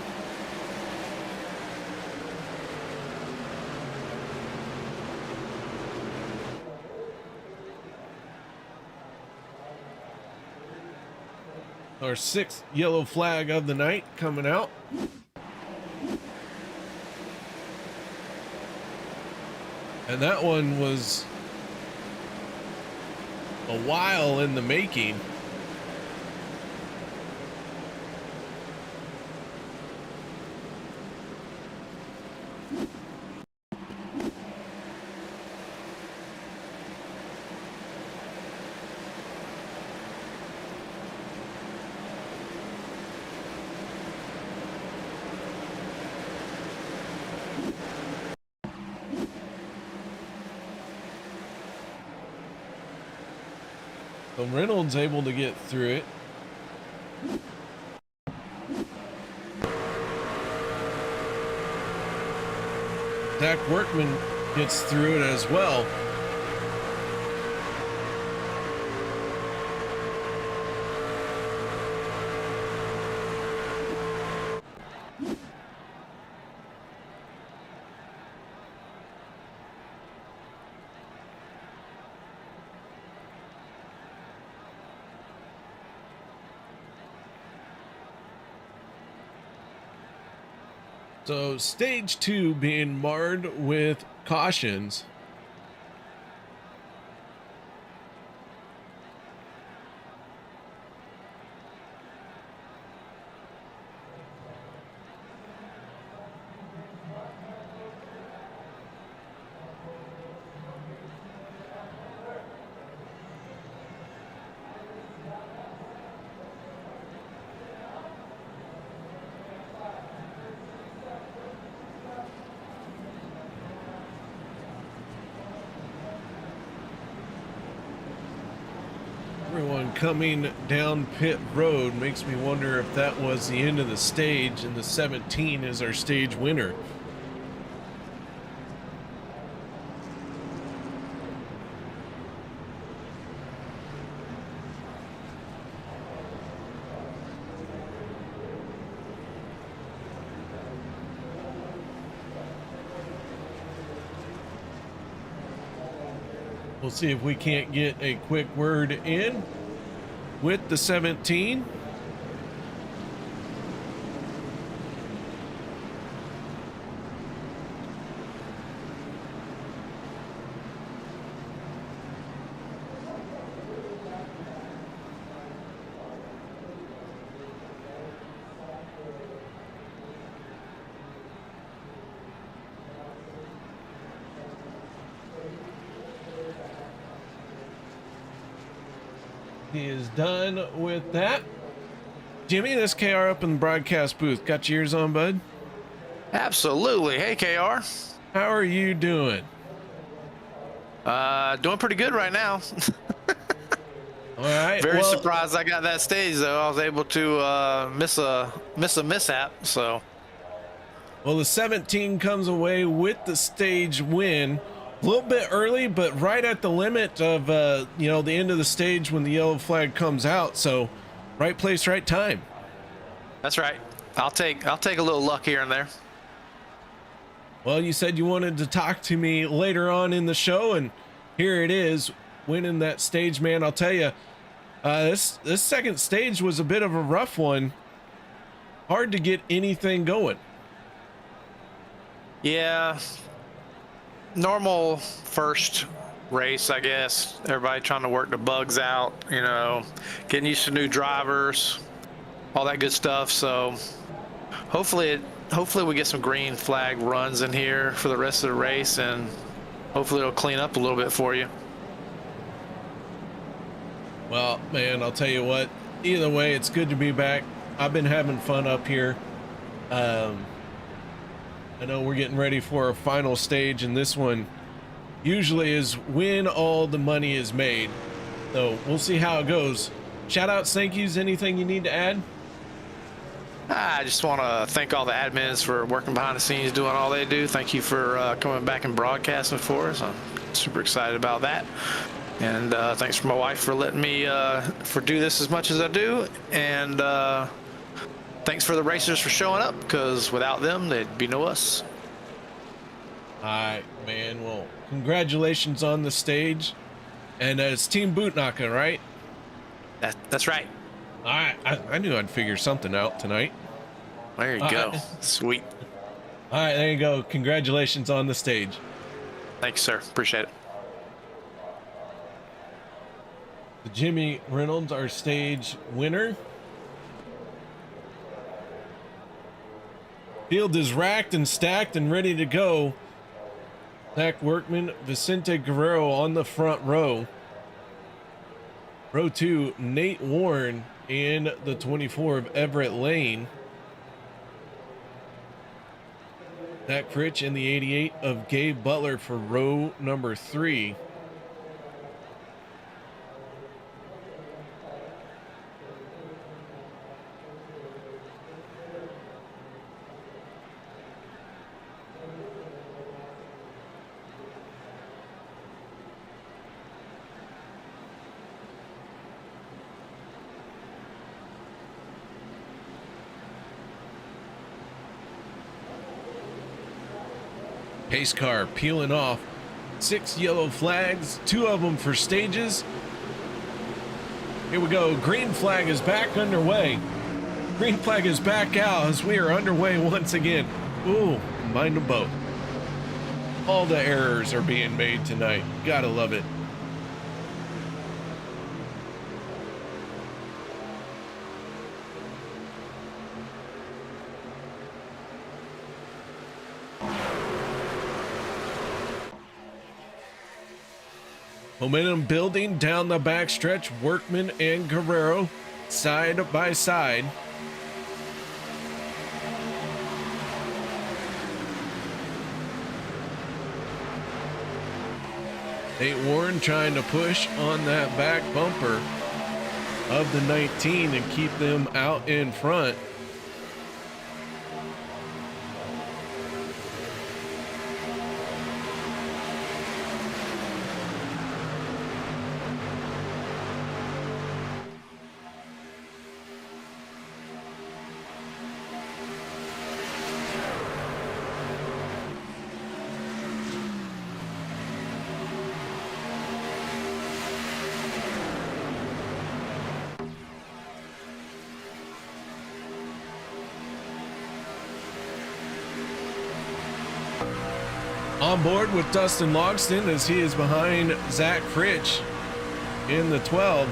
Our sixth yellow flag of the night coming out. And that one was a while in the making. So Reynolds able to get through it. Zach Workman gets through it as well. So stage 2 being marred with cautions. Everyone coming down pit road makes me wonder if that was the end of the stage and the 17 is our stage winner. We'll see if we can't get a quick word in with the 17. He is done with that. Jimmy, this KR up in the broadcast booth. Got your ears on, bud? Absolutely. Hey, KR. How are you doing? Doing pretty good right now. All right. Very surprised I got that stage, though. I was able to miss a mishap. So. Well, the 17 comes away with the stage win. A little bit early, but right at the limit of, you know, the end of the stage when the yellow flag comes out. So right place, right time. That's right. I'll take a little luck here and there. Well, you said you wanted to talk to me later on in the show, and here it is, winning that stage, man. I'll tell you, this second stage was a bit of a rough one. Hard to get anything going. Yeah. Normal first race, I guess. Everybody trying to work the bugs out, you know, getting used to new drivers, all that good stuff. So hopefully we get some green flag runs in here for the rest of the race, and hopefully it'll clean up a little bit for you. Well, man, I'll tell you what, either way, it's good to be back. I've been having fun up here. I know we're getting ready for a final stage, and this one usually is when all the money is made. So we'll see how it goes. Shout out, thank yous, anything you need to add? I just want to thank all the admins for working behind the scenes, doing all they do. Thank you for coming back and broadcasting for us. I'm super excited about that. And thanks for my wife for letting me do this as much as I do. And thanks for the racers for showing up, because without them, there'd be no us. All right, man. Well, congratulations on the stage. And it's Team Bootnaka, right? That's right. All right. I knew I'd figure something out tonight. There you go. Sweet. All right, there you go. Congratulations on the stage. Thanks, sir. Appreciate it. Jimmy Reynolds, our stage winner. Field is racked and stacked and ready to go. Zach Workman, Vicente Guerrero on the front row. Row 2, Nate Warren in the 24 of Everett Lane. Zach Fritch in the 88 of Gabe Butler for row number 3. Pace car peeling off. 6 yellow flags, 2 of them for stages. Here we go. Green flag is back underway. Green flag is back out as we are underway once again. Ooh, mind them both. All the errors are being made tonight. Gotta love it. Momentum building down the backstretch. Workman and Guerrero side by side. Nate Warren trying to push on that back bumper of the 19 and keep them out in front. On board with Dustin Logston as he is behind Zach Fritch in the 12.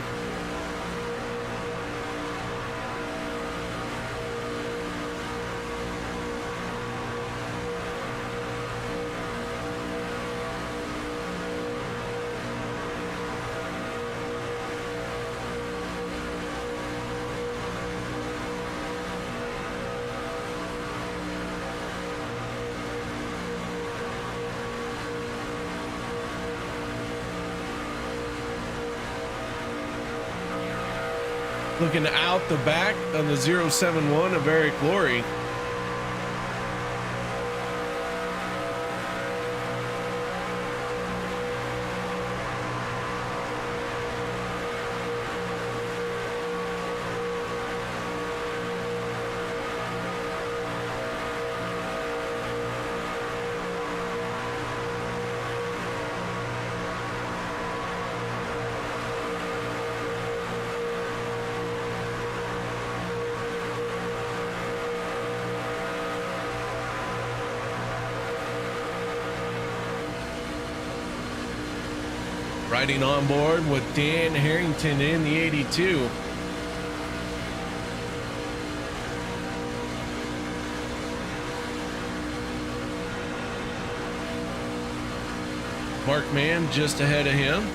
Looking out the back of the 071 of Eric Laurie. Riding on board with Dan Harrington in the 82. Mark Mann just ahead of him.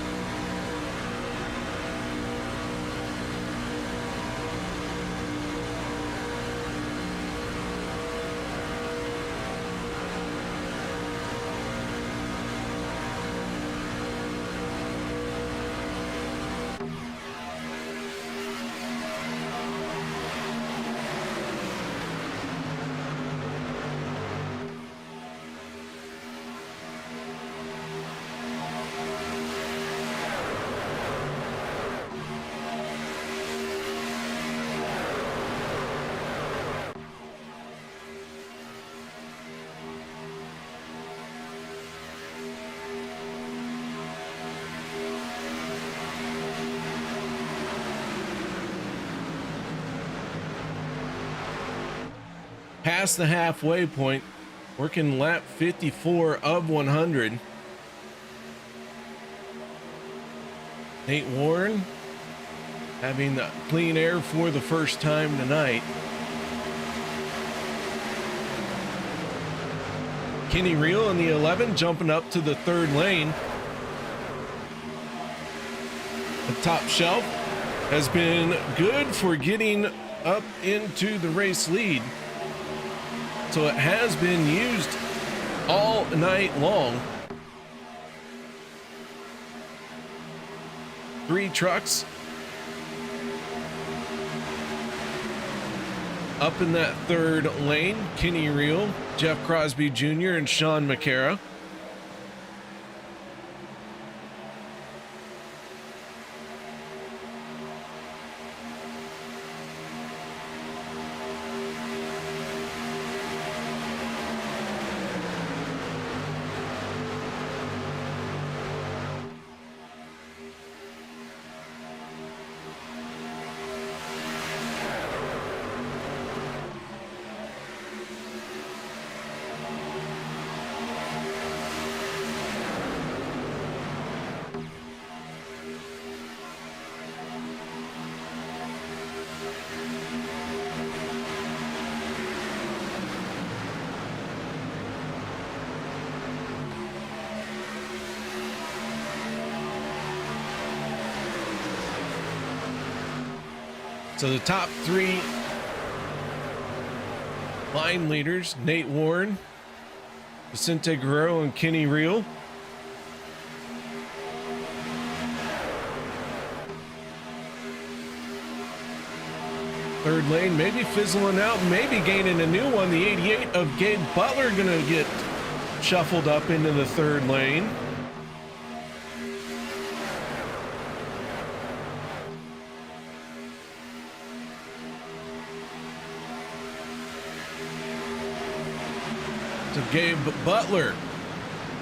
Past the halfway point, working lap 54 of 100. Nate Warren having the clean air for the first time tonight. Kenny Reel in the 11 jumping up to the third lane. The top shelf has been good for getting up into the race lead. So it has been used all night long. 3 trucks up in that third lane. Kenny Reel, Jeff Crosby Jr., and Sean McCara. So the top 3 line leaders, Nate Warren, Vicente Guerrero, and Kenny Reel. Third lane, maybe fizzling out, maybe gaining a new one. The 88 of Gabe Butler gonna get shuffled up into the third lane. So Gabe Butler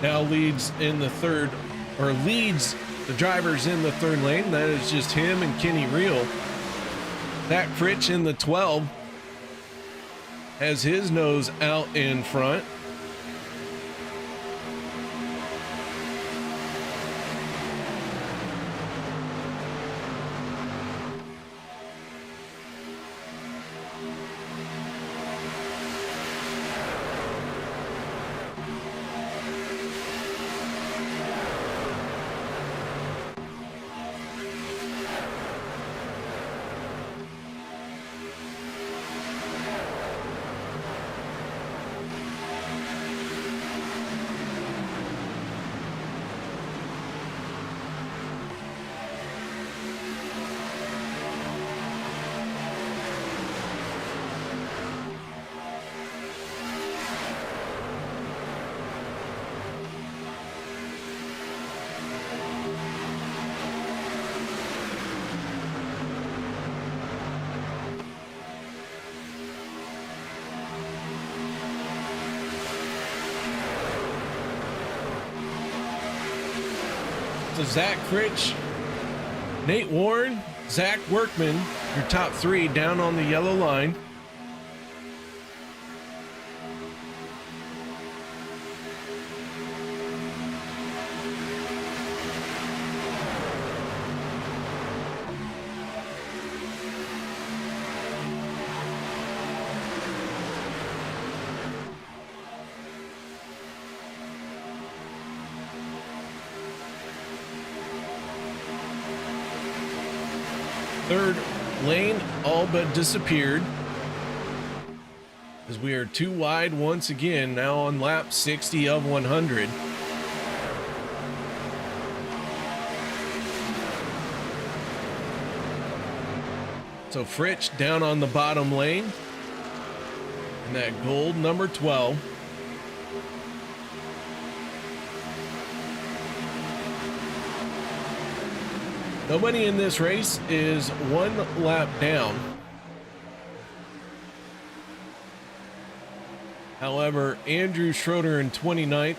now leads in the third, or leads the drivers in the third lane. That is just him and Kenny Reel. Zach Fritsch in the 12 has his nose out in front. So Zach Fritsch, Nate Warren, Zach Workman, your top 3 down on the yellow line. Third lane all but disappeared as we are too wide once again, now on lap 60 of 100. So Fritsch down on the bottom lane in that gold number 12. Nobody in this race is one lap down. However, Andrew Schroeder in 29th,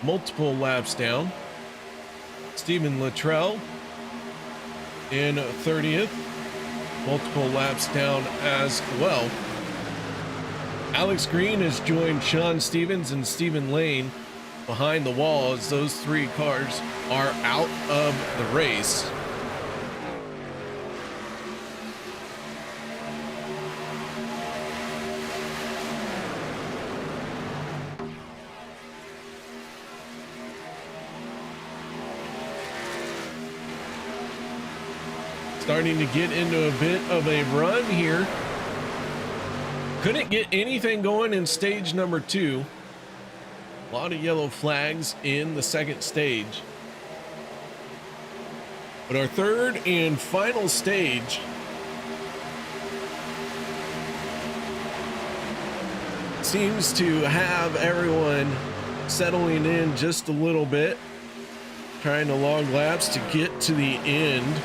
multiple laps down. Stephen Luttrell in 30th, multiple laps down as well. Alex Green has joined Sean Stevens and Stephen Lane behind the wall as those three cars are out of the race. Starting to get into a bit of a run here. Couldn't get anything going in stage number 2. A lot of yellow flags in the second stage. But our third and final stage seems to have everyone settling in just a little bit, trying to log laps to get to the end.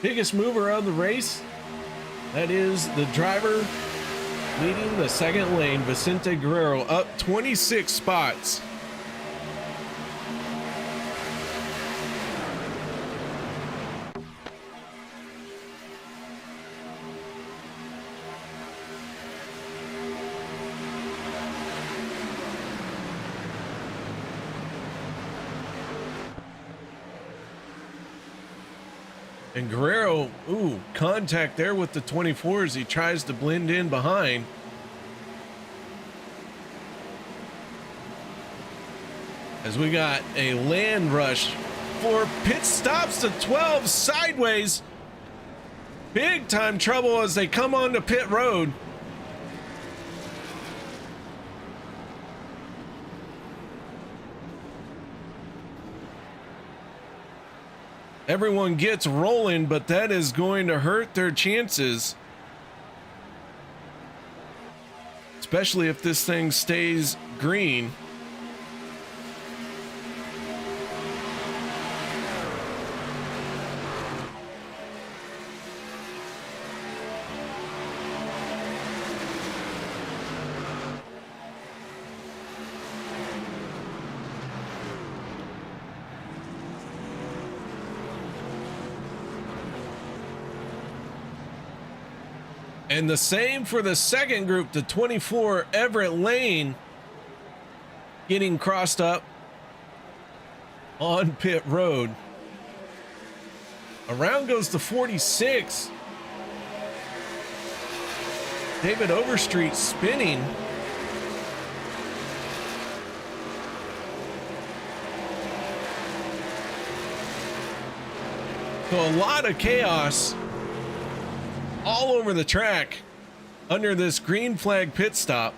Biggest mover of the race, that is the driver leading the second lane, Vicente Guerrero, up 26 spots. And Guerrero, contact there with the 24 as he tries to blend in behind. As we got a land rush for pit stops to 12 sideways. Big time trouble as they come onto pit road. Everyone gets rolling, but that is going to hurt their chances. Especially if this thing stays green. And the same for the second group, the 24 Everett Lane getting crossed up on pit road. Around goes the 46. David Overstreet spinning. So a lot of chaos all over the track under this green flag pit stop.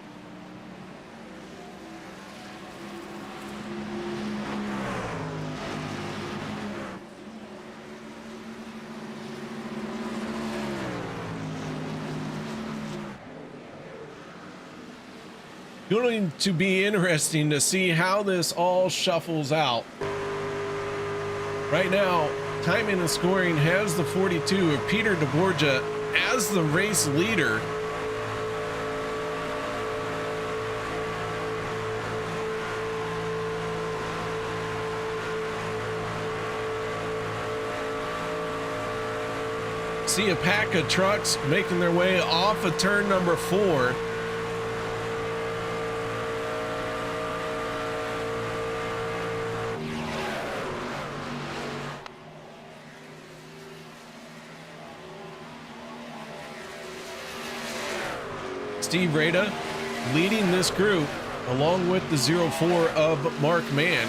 Going to be interesting to see how this all shuffles out. Right now, timing and scoring has the 42 of Peter DeBorgia as the race leader. See a pack of trucks making their way off of turn number 4. Steve Rada leading this group along with the 04 of Mark Mann.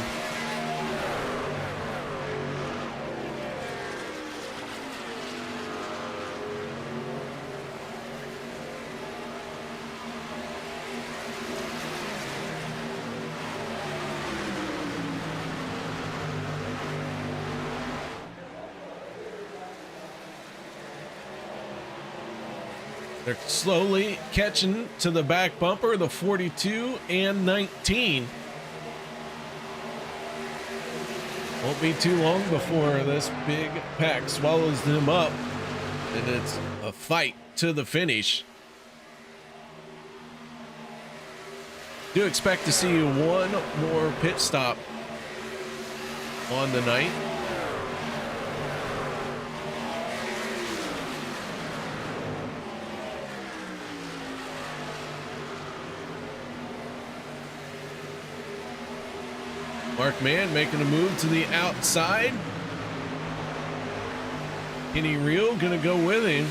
They're slowly catching to the back bumper, the 42 and 19. Won't be too long before this big pack swallows them up, and it's a fight to the finish. Do expect to see one more pit stop on the night. Mark Mann making a move to the outside. Kenny Reel gonna go with him.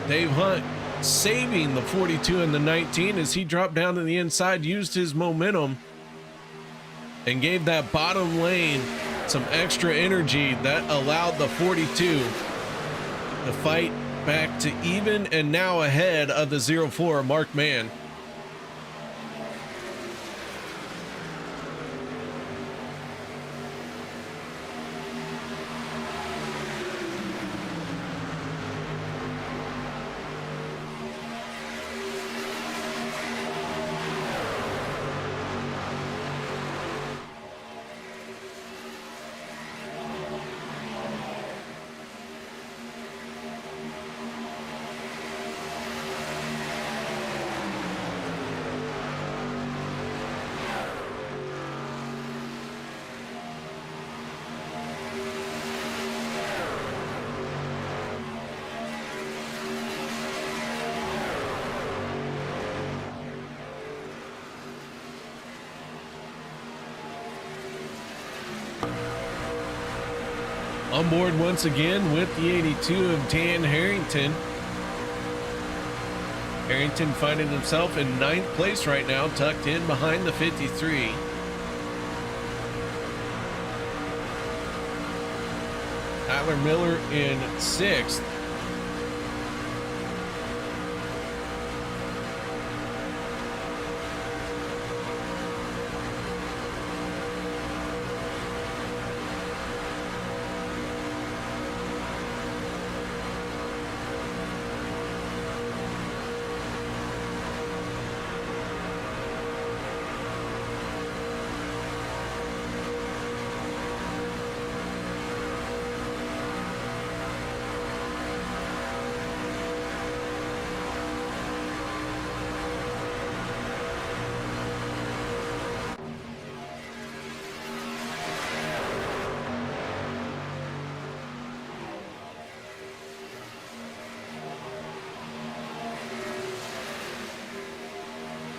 Dave Hunt saving the 42 and the 19 as he dropped down to the inside, used his momentum and gave that bottom lane some extra energy that allowed the 42 to fight back to even and now ahead of the 04 Mark Mann. On board once again with the 82 of Dan Harrington. Harrington finding himself in 9th place right now, tucked in behind the 53. Tyler Miller in 6th.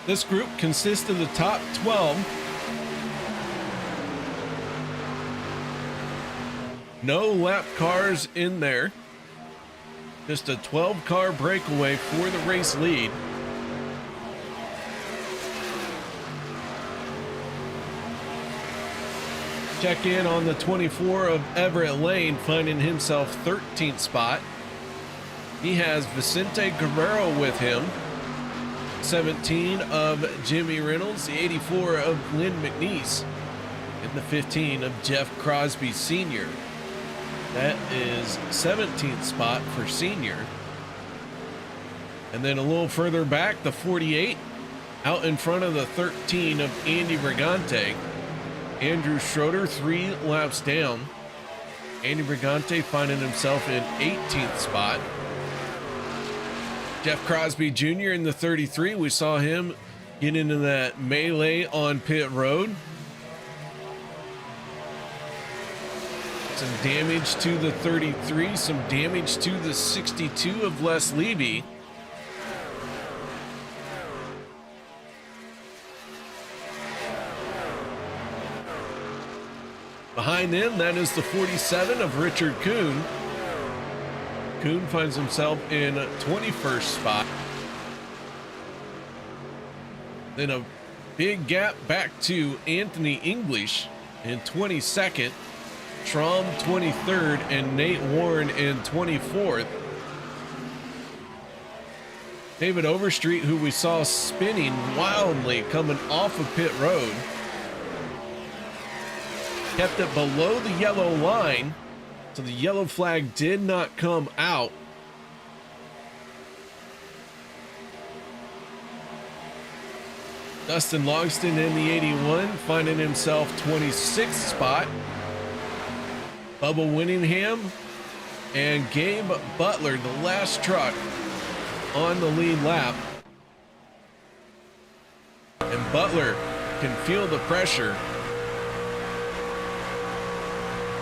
This group consists of the top 12. No lap cars in there. Just a 12-car breakaway for the race lead. Check in on the 24 of Everett Lane, finding himself 13th spot. He has Vicente Guerrero with him. 17 of Jimmy Reynolds, the 84 of Lynn McNeese, and the 15 of Jeff Crosby Sr. That is 17th spot for Senior. And then a little further back, the 48 out in front of the 13 of Andy Brigante. Andrew Schroeder 3 laps down. Andy Brigante finding himself in 18th spot. Jeff Crosby Jr. in the 33. We saw him get into that melee on pit road. Some damage to the 33, some damage to the 62 of Les Levy. Behind them, that is the 47 of Richard Kuhn. Kuhn finds himself in 21st spot. Then a big gap back to Anthony English in 22nd. Traum 23rd and Nate Warren in 24th. David Overstreet, who we saw spinning wildly coming off of pit road, kept it below the yellow line, so the yellow flag did not come out. Dustin Logston in the 81, finding himself 26th spot. Bubba Winningham and Gabe Butler, the last truck on the lead lap. And Butler can feel the pressure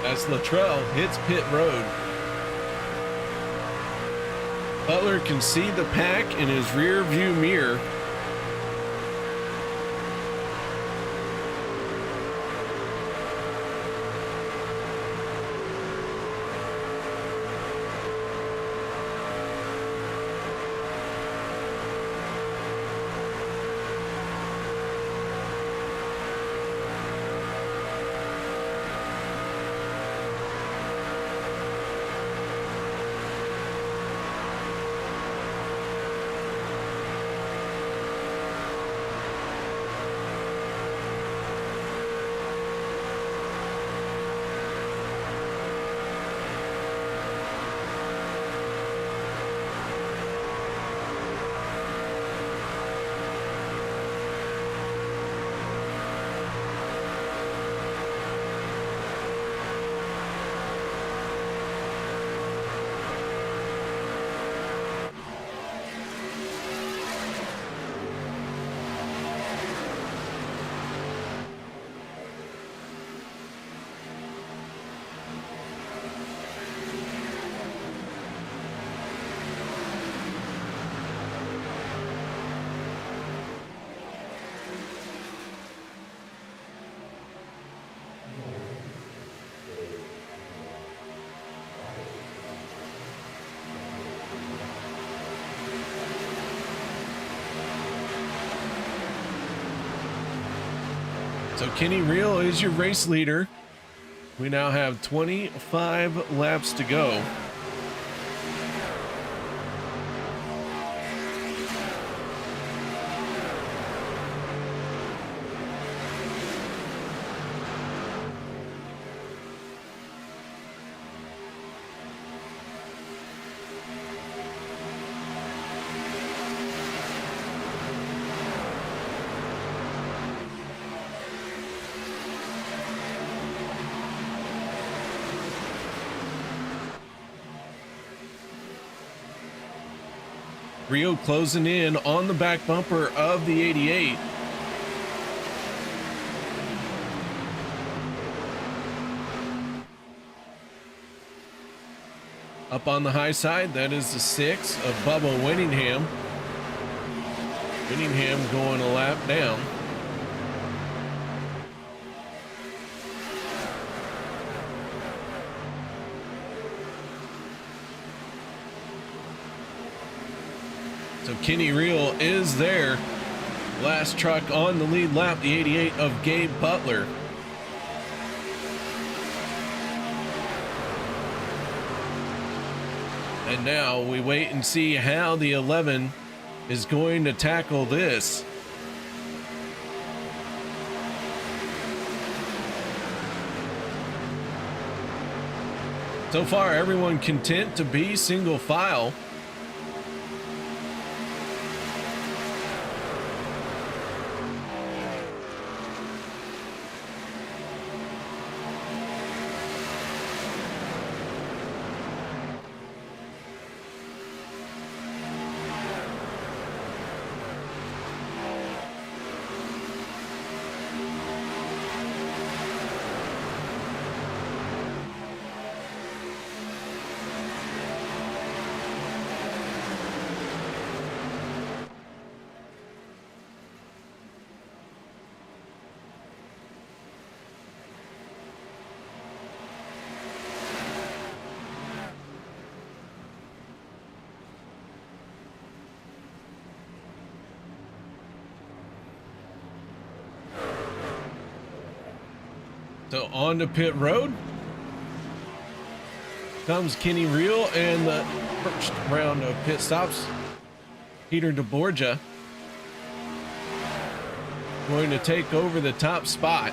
as Luttrell hits pit road. Butler can see the pack in his rear view mirror. So Kenny Reel is your race leader. We now have 25 laps to go. Rio closing in on the back bumper of the 88. Up on the high side, that is the 6 of Bubba Winningham. Winningham going a lap down. So Kenny Reel is there. Last truck on the lead lap, the 88 of Gabe Butler. And now we wait and see how the 11 is going to tackle this. So far, everyone content to be single file. So on to pit road comes Kenny Reel, and the first round of pit stops, Peter DeBorgia going to take over the top spot.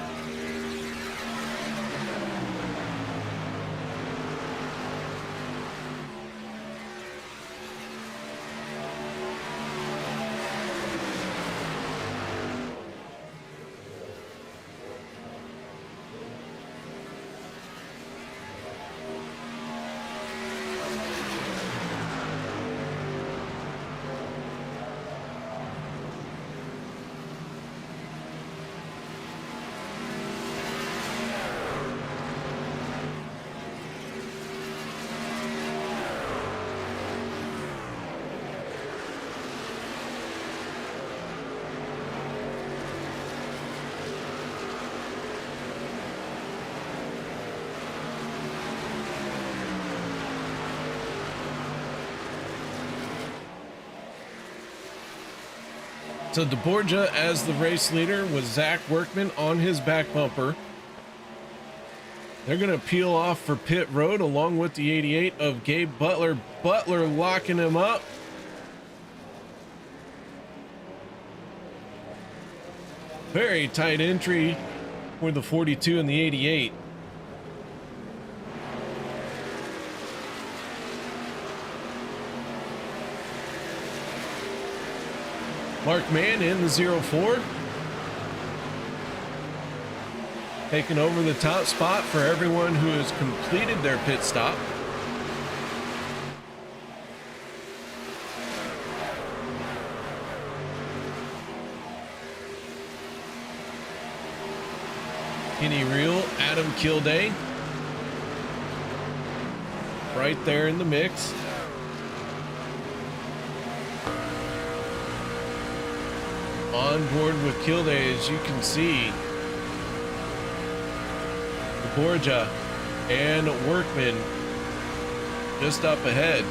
So DeBorgia as the race leader with Zach Workman on his back bumper. They're going to peel off for pit road along with the 88 of Gabe Butler. Butler locking him up. Very tight entry for the 42 and the 88. Mark Mann in the 04. Taking over the top spot for everyone who has completed their pit stop. Kenny Reel, Adam Kilday. Right there in the mix. On board with Kilday, as you can see. Borja and Workman just up ahead.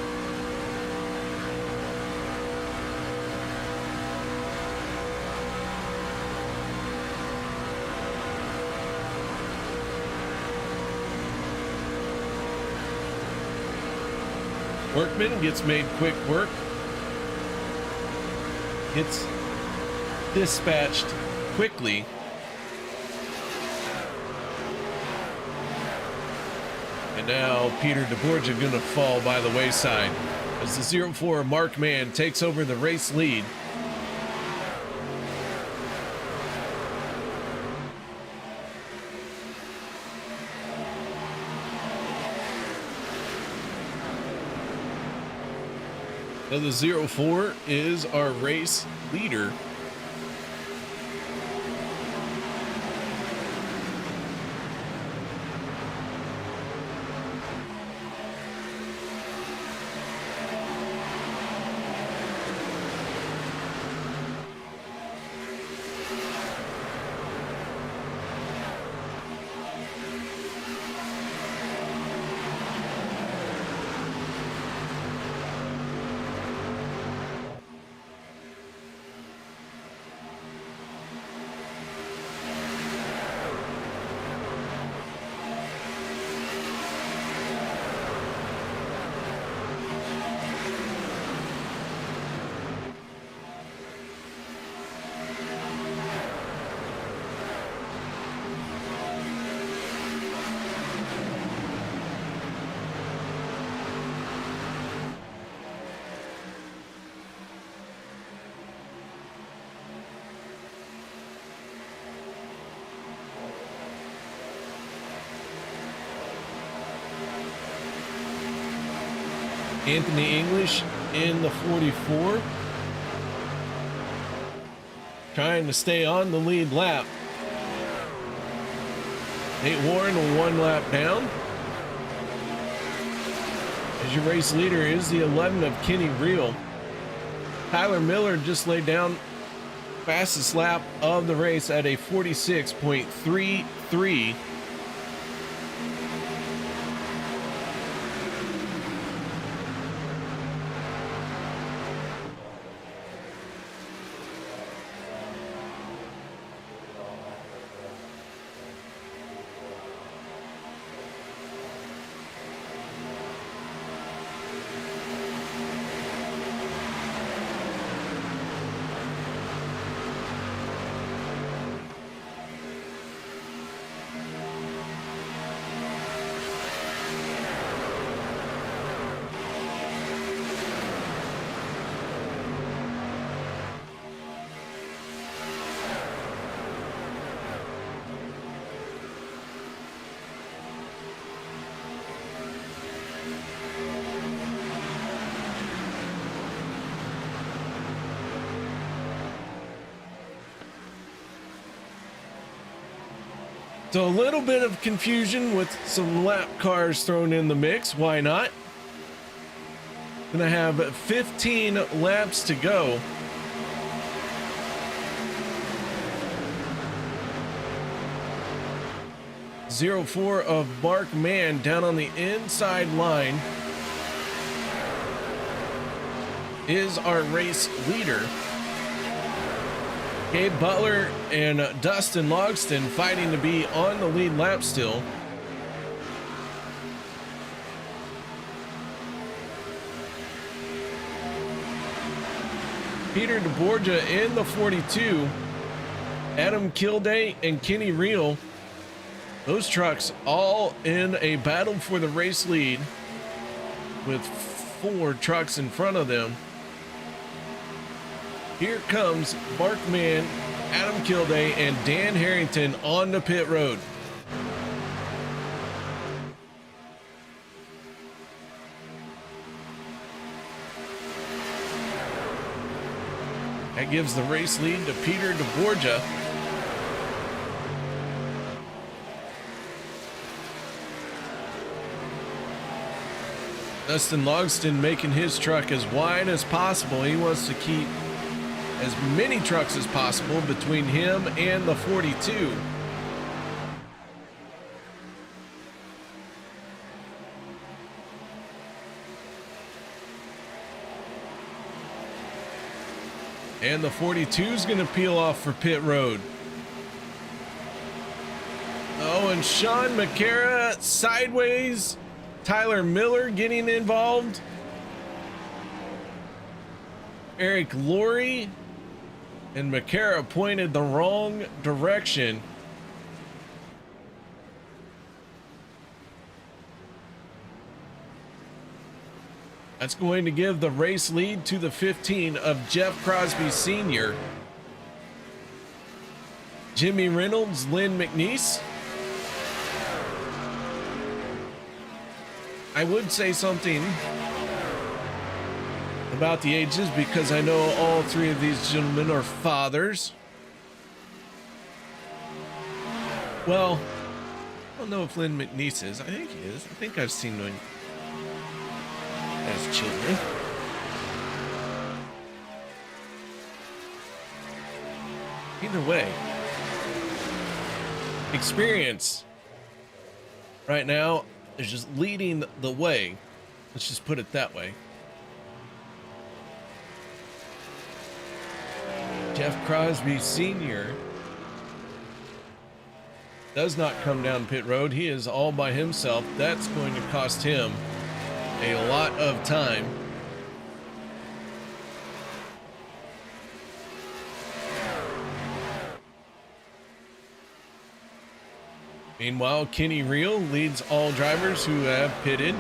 Workman gets made quick work. Gets dispatched quickly. And now Peter DeBorgia going to fall by the wayside as the 04 Mark Mann takes over the race lead. So the 04 is our race leader. Anthony English in the 44. Trying to stay on the lead lap. Nate Warren one lap down. As your race leader is the 11 of Kenny Reel. Tyler Miller just laid down fastest lap of the race at a 46.33. So a little bit of confusion with some lap cars thrown in the mix. Why not? Gonna have 15 laps to go. .04 of Mark Mann down on the inside line is our race leader. Gabe Butler and Dustin Logston fighting to be on the lead lap still. Peter DeBorgia in the 42. Adam Kilday and Kenny Reel. Those trucks all in a battle for the race lead with 4 trucks in front of them. Here comes Mark Mann, Adam Kilday, and Dan Harrington on the pit road. That gives the race lead to Peter DeBorgia. Dustin Logston making his truck as wide as possible. He wants to keep as many trucks as possible between him and the 42. And the 42 is going to peel off for pit road. Oh, and Sean McCara sideways. Tyler Miller getting involved. Eric Laurie and McCara pointed the wrong direction. That's going to give the race lead to the 15 of Jeff Crosby Sr. Jimmy Reynolds, Lynn McNeese. I would say something about the ages because I know all 3 of these gentlemen are fathers. Well, I don't know if Lynn McNeese is. I think he is. I think I've seen him as children. Either way, experience right now is just leading the way. Let's just put it that way. Jeff Crosby Sr. does not come down pit road. He is all by himself. That's going to cost him a lot of time. Meanwhile, Kenny Reel leads all drivers who have pitted.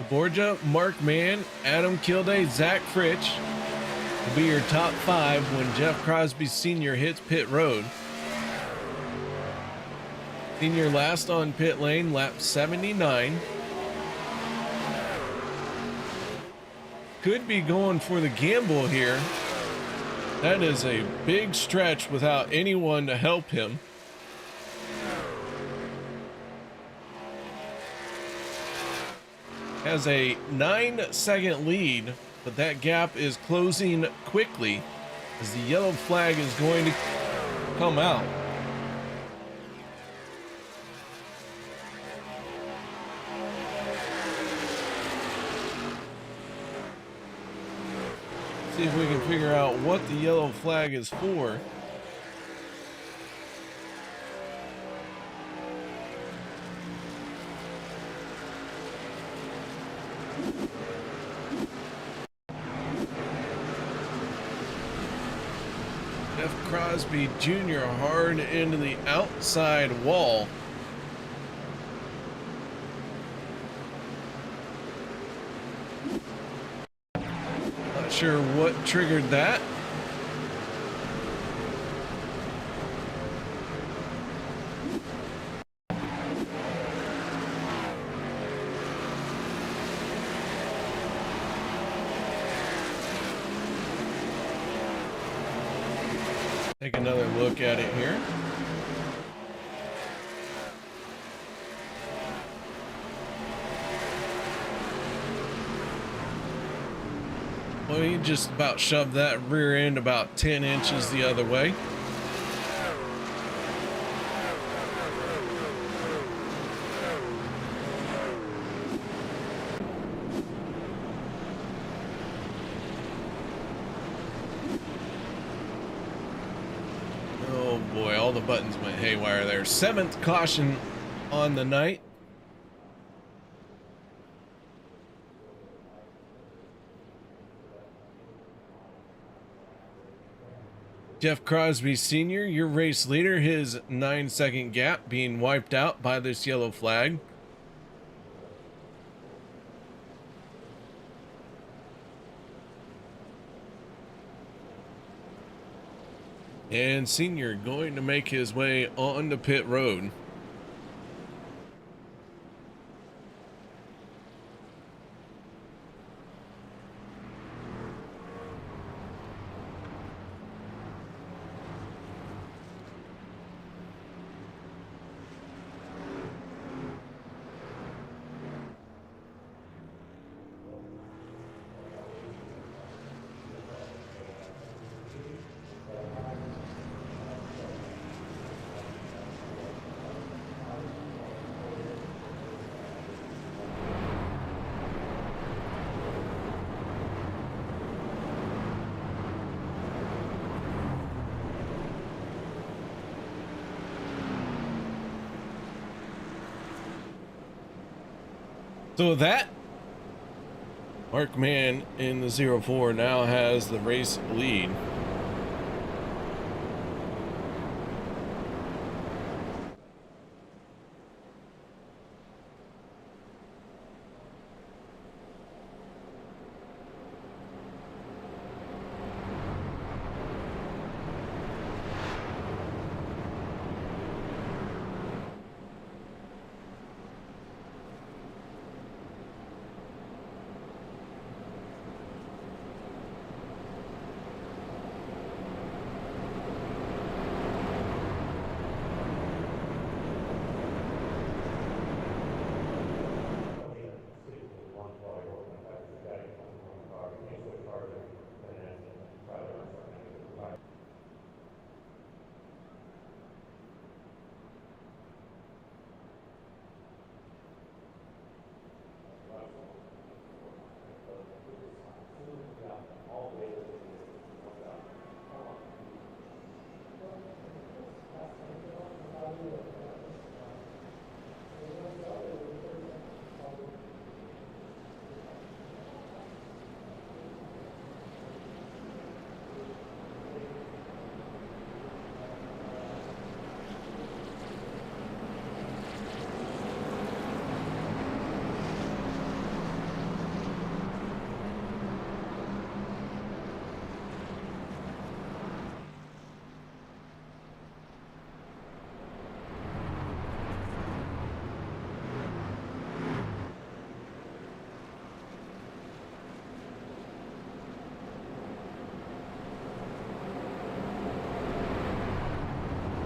Borgia, Mark Mann, Adam Kilday, Zach Fritsch will be your top 5 when Jeff Crosby Sr. hits pit road. Senior last on pit lane, lap 79. Could be going for the gamble here. That is a big stretch without anyone to help him. Has a 9-second lead, but that gap is closing quickly as the yellow flag is going to come out. See if we can figure out what the yellow flag is for. Crosby Jr. hard into the outside wall. Not sure what triggered that. Take another look at it here. Well, he just about shoved that rear end about 10 inches the other way. Oh boy, all the buttons went haywire there. 7th caution on the night. Jeff Crosby Sr., your race leader, his 9-second gap being wiped out by this yellow flag. And Senior going to make his way on to pit road. So with that, Mark Mann in the 04 now has the race lead.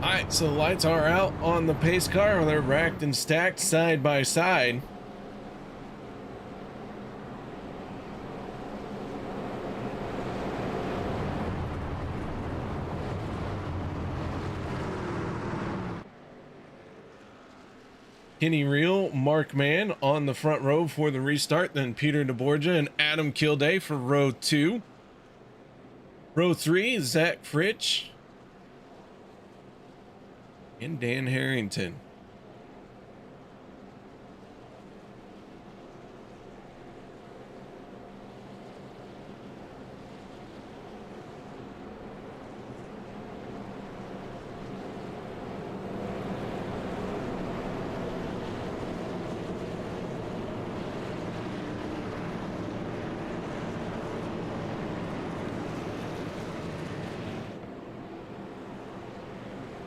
Alright, so the lights are out on the pace car. They're racked and stacked side by side. Kenny Reel, Mark Mann on the front row for the restart, then Peter DeBorgia and Adam Kilday for row 2. Row 3, Zach Fritsch and Dan Harrington.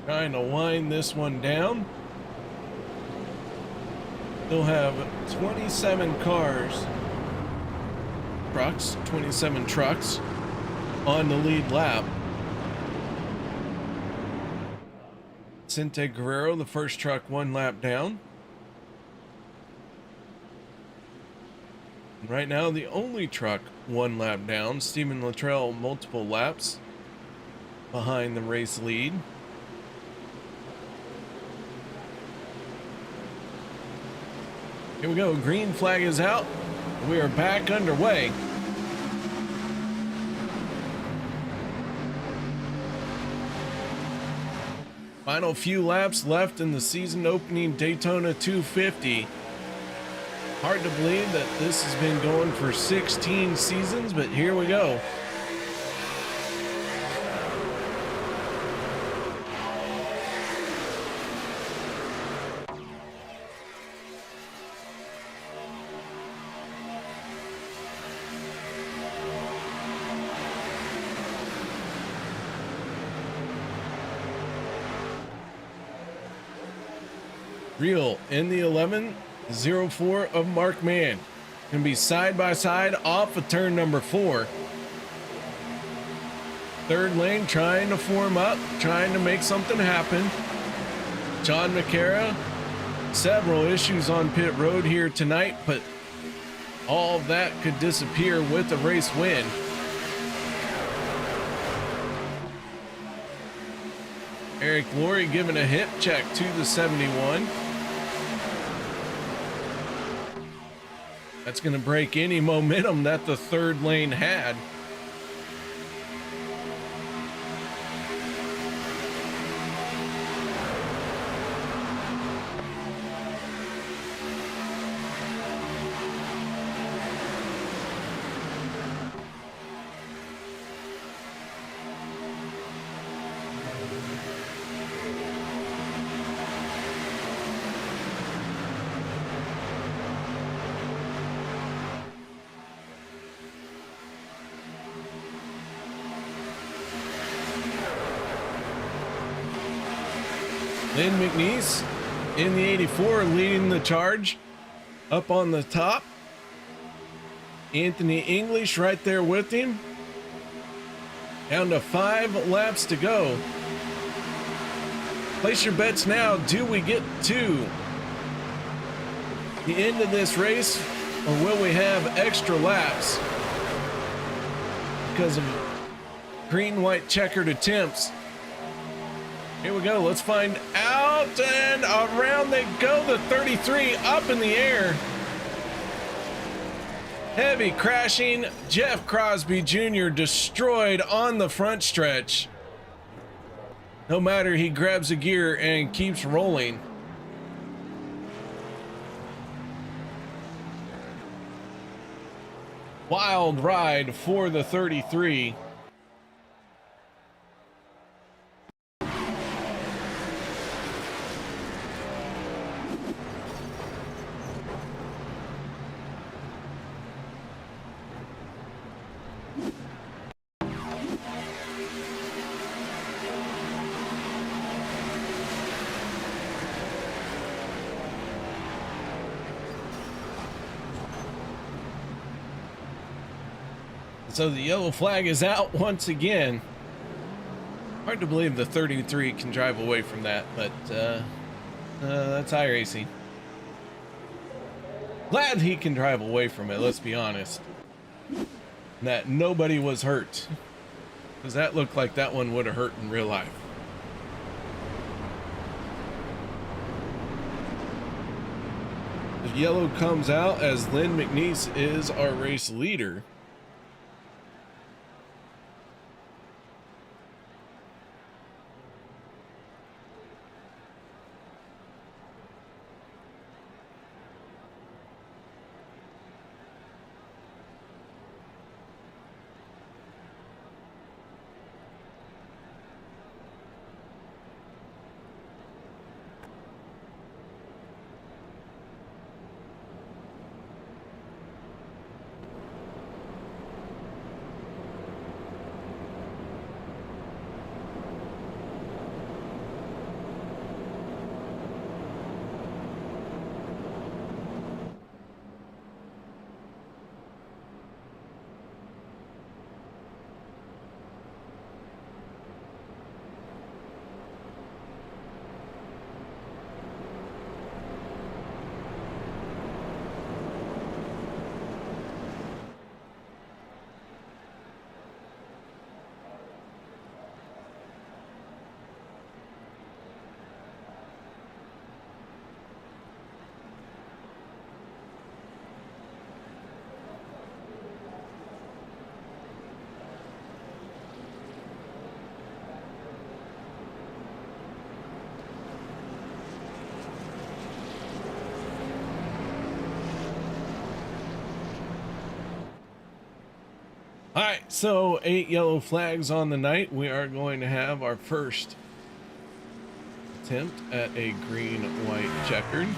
Trying to wind this one down. Still have 27 cars, 27 trucks on the lead lap. Cinte Guerrero, the first truck, 1 lap down. And right now, the only truck 1 lap down. Stephen Luttrell, multiple laps behind the race lead. Here we go. Green flag is out. We are back underway. Final few laps left in the season opening Daytona 250. Hard to believe that this has been going for 16 seasons, but here we go. Real in the 11.04 of Mark Mann. Can be side by side off of turn number 4. Third lane trying to form up, trying to make something happen. John McCara, several issues on pit road here tonight, but all of that could disappear with a race win. Eric Laurie giving a hip check to the 71. That's going to break any momentum that the third lane had. Lynn McNeese in the 84 leading the charge up on the top. Anthony English right there with him. Down to 5 laps to go. Place your bets now. Do we get to the end of this race, or will we have extra laps because of green-white checkered attempts? Here we go. Let's find out. And around they go. The 33 up in the air. Heavy crashing. Jeff Crosby Jr. destroyed on the front stretch. No matter, he grabs a gear and keeps rolling. Wild ride for the 33. So the yellow flag is out once again. Hard to believe the 33 can drive away from that, but that's iRacing. Glad he can drive away from it, let's be honest. That nobody was hurt, because that looked like that one would have hurt in real life. The yellow comes out as Lynn McNeese is our race leader. All right, so 8 yellow flags on the night. We are going to have our first attempt at a green, white, checkered.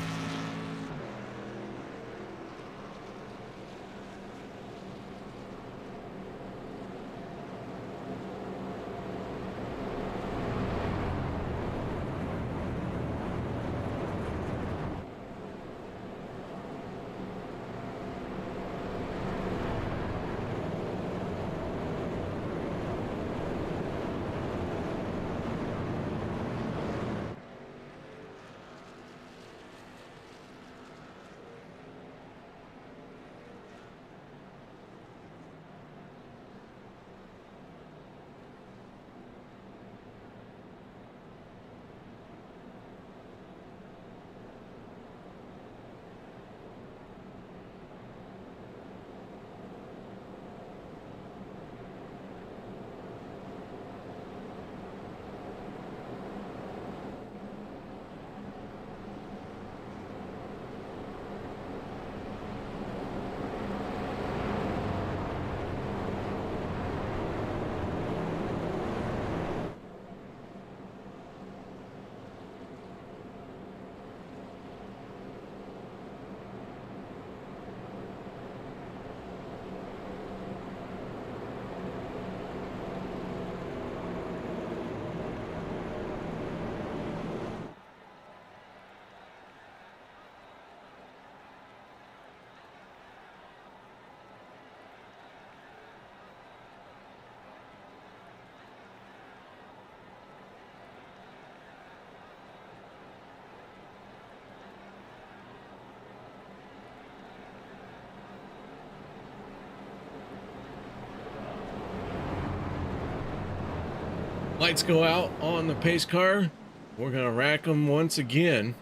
Lights go out on the pace car. We're gonna rack them once again.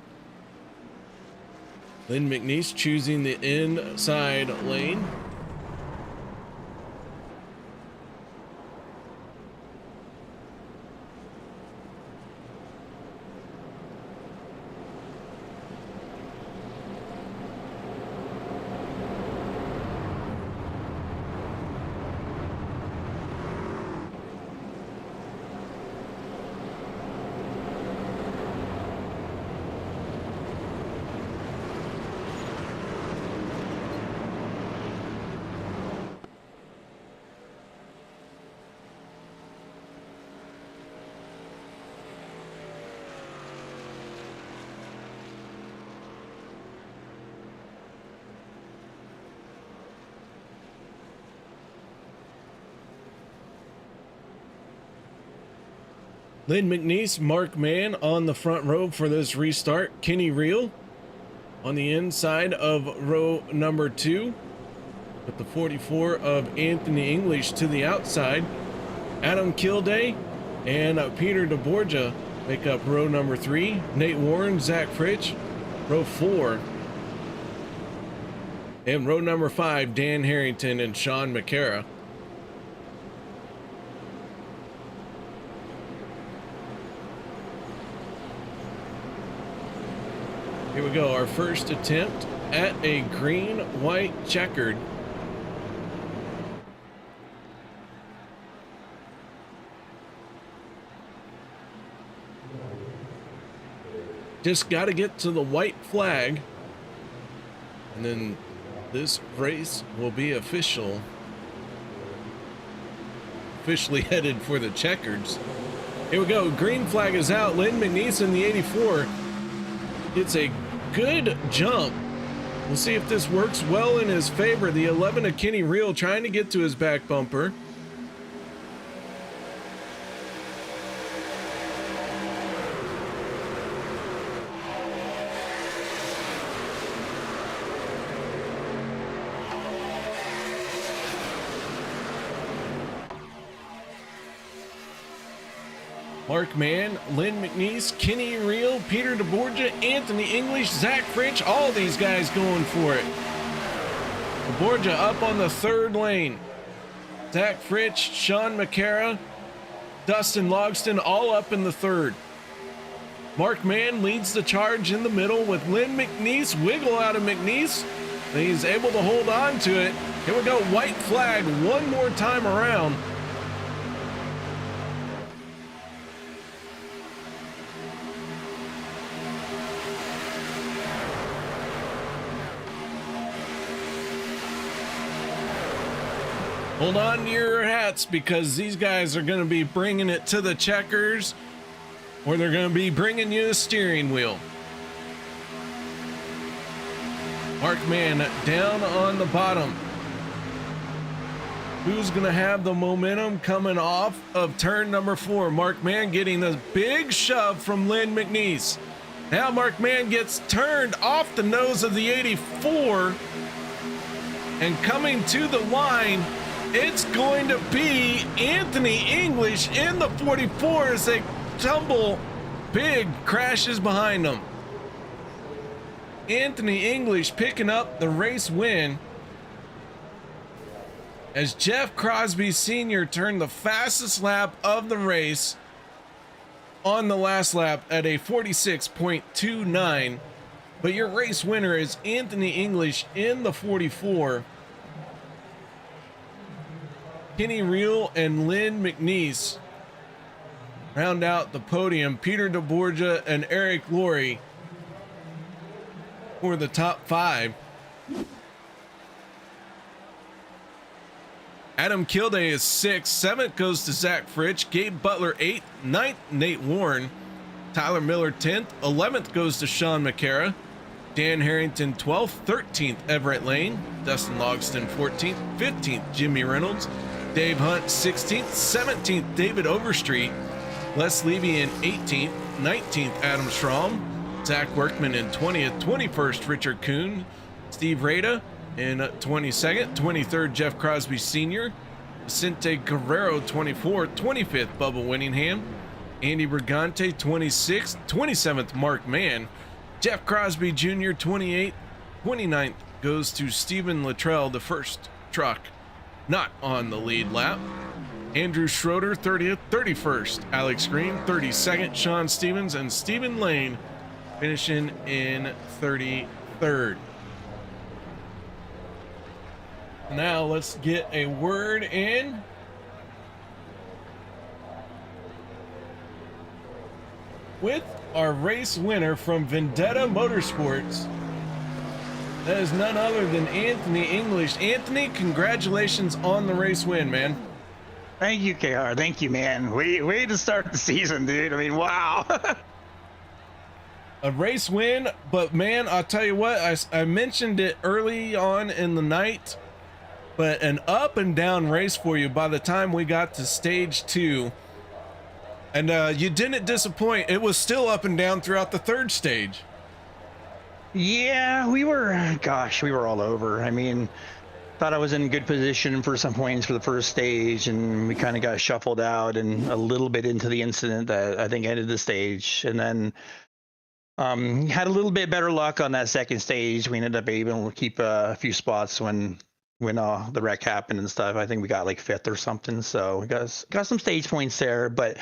Lynn McNeese choosing the inside lane. Lynn McNeese, Mark Mann on the front row for this restart. Kenny Reel on the inside of row number 2 with the 44 of Anthony English to the outside. Adam Kilday and Peter DeBorgia make up row number 3. Nate Warren, Zach Fritch, row 4. And row number 5, Dan Harrington and Sean McCara. Here we go, our first attempt at a green, white, checkered. Just got to get to the white flag, and then this race will be officially headed for the checkers. Here we go, green flag is out. Lynn McNeese in the 84. It's a good jump. We'll see if this works well in his favor. The 11 of Kenny Reel trying to get to his back bumper. Mark Mann, Lynn McNeese, Kenny Reel, Peter DeBorgia, Anthony English, Zach Fritch, all these guys going for it. DeBorgia up on the 3rd lane. Zach Fritch, Sean McCara, Dustin Logston all up in the 3rd. Mark Mann leads the charge in the middle with Lynn McNeese, wiggle out of McNeese, He's able to hold on to it. Here we go, white flag one more time around. Hold on to your hats because these guys are going to be bringing it to the checkers, or they're going to be bringing you the steering wheel. Mark Mann down on the bottom. Who's going to have the momentum coming off of turn number 4? Mark Mann getting a big shove from Lynn McNeese. Now Mark Mann gets turned off the nose of the 84 and coming to the line. It's going to be Anthony English in the 44 as they tumble. Big crashes behind them. Anthony English picking up the race win as Jeff Crosby Sr. turned the fastest lap of the race on the last lap at a 46.29. But your race winner is Anthony English in the 44. Kenny Reel and Lynn McNeese round out the podium. Peter DeBorgia and Eric Laurie for the top 5. Adam Kilday is 6th. 7th goes to Zach Fritsch. Gabe Butler 8th. 9th, Nate Warren. Tyler Miller 10th. 11th goes to Sean McCara. Dan Harrington 12th. 13th, Everett Lane. Dustin Logston 14th. 15th, Jimmy Reynolds. Dave Hunt 16th. 17th, David Overstreet. Les Levy in 18th. 19th, Adam Schramm. Zach Workman in 20th. 21st, Richard Kuhn. Steve Rada in 22nd. 23rd, Jeff Crosby Sr. Vicente Guerrero 24th. 25th, Bubba Winningham. Andy Brigante 26th. 27th, Mark Mann. Jeff Crosby Jr. 28th. 29th goes to Stephen Luttrell, the first truck not on the lead lap. Andrew Schroeder 30th. 31st, Alex Green. 32nd, Sean Stevens. And Stephen Lane finishing in 33rd. Now let's get a word in with our race winner from Vendetta Motorsports. That is none other than Anthony English. Anthony, congratulations on the race win, man. Thank you, KR. Thank you, man. Way to start the season, dude. I mean, wow. A race win, but man, I'll tell you what, I mentioned it early on in the night, but an up and down race for you by the time we got to stage 2. And you didn't disappoint. It was still up and down throughout the 3rd stage. Yeah, we were all over. I mean, thought I was in good position for some points for the first stage, and we kind of got shuffled out and a little bit into the incident that I think ended the stage. And then had a little bit better luck on that second stage. We ended up able to keep a few spots when the wreck happened and stuff. I think we got like 5th or something, so we got some stage points there. But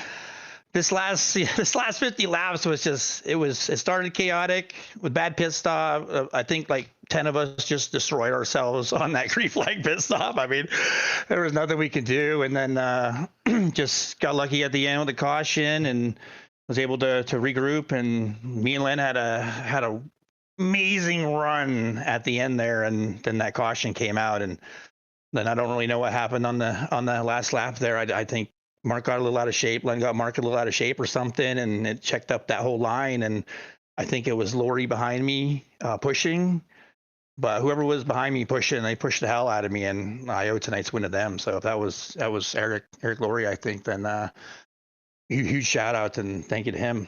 this last 50 laps was just it started chaotic with bad pit stop. I think like 10 of us just destroyed ourselves on that green flag pit stop. I mean, there was nothing we could do, and then just got lucky at the end with the caution and was able to regroup. And me and Len had a amazing run at the end there, and then that caution came out, and then I don't really know what happened on the last lap there. I think Mark got a little out of shape. Len got Mark a little out of shape or something, and it checked up that whole line. And I think it was Laurie behind me pushing, but whoever was behind me pushing, they pushed the hell out of me, and I owe tonight's win to them. So if that was Eric Laurie, I think, then huge shout out and thank you to him.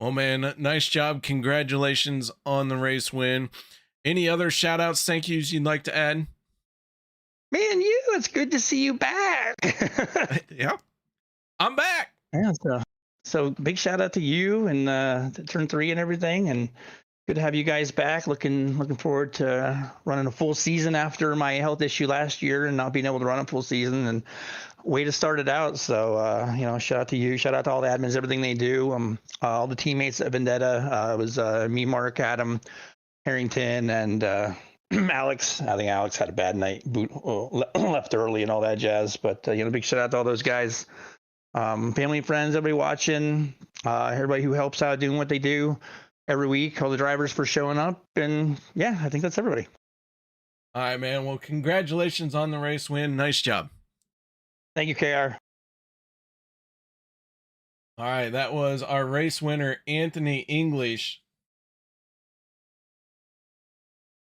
Well, man, nice job. Congratulations on the race win. Any other shout outs, thank yous you'd like to add? Man, it's good to see you back. Yeah, I'm back. Yeah, so big shout out to you and turn 3 and everything, and good to have you guys back. Looking forward to running a full season after my health issue last year and not being able to run a full season, and way to start it out. So shout out to you, shout out to all the admins, everything they do, all the teammates at Vendetta. It was me, Mark, Adam, Harrington and Alex. I think Alex had a bad night, left early and all that jazz. But big shout out to all those guys, family and friends, everybody watching, everybody who helps out doing what they do every week, all the drivers for showing up, and yeah, I think that's everybody. All right, man. Well, congratulations on the race win. Nice job. Thank you, KR. All right, that was our race winner, Anthony English.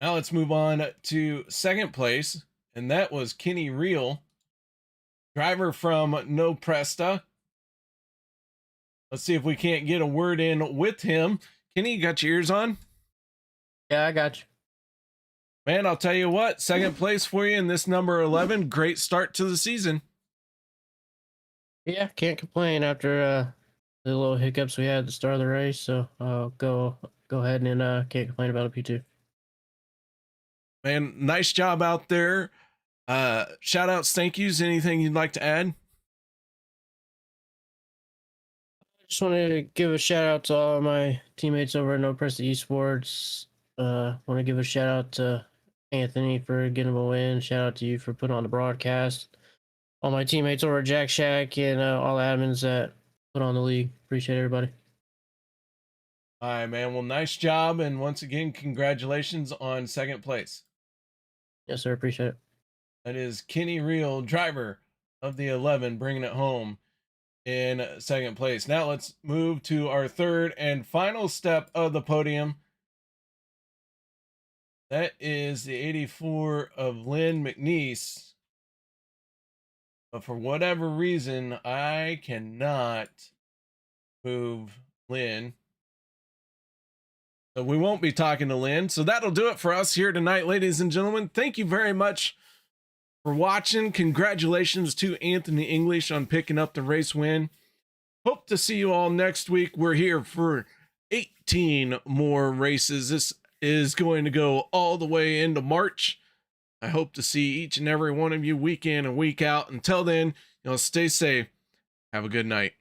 Now let's move on to second place, and that was Kenny Reel, driver from No Presta. Let's see if we can't get a word in with him. Kenny, you got your ears on? Yeah, I got you. Man, I'll tell you what, second place for you in this number 11. Great start to the season. Yeah, can't complain after the little hiccups we had at the start of the race. So I'll go ahead and can't complain about a P2. Man, nice job out there. Shout outs, thank yous. Anything you'd like to add? Just wanted to give a shout out to all of my teammates over at No Press Esports. Want to give a shout out to Anthony for getting a win. Shout out to you for putting on the broadcast. All my teammates over at Jack Shack and all the admins that put on the league. Appreciate everybody. All right, man. Well, nice job. And once again, congratulations on second place. Yes, sir. Appreciate it. That is Kenny Reel, driver of the 11, bringing it home in second place. Now let's move to our third and final step of the podium. That is the 84 of Lynn McNeese. But for whatever reason, I cannot move Lynn. So we won't be talking to Lynn. So that'll do it for us here tonight, ladies and gentlemen. Thank you very much for watching. Congratulations to Anthony English on picking up the race win. Hope to see you all next week. We're here for 18 more races. This is going to go all the way into March. I hope to see each and every one of you week in and week out. Until then, stay safe. Have a good night.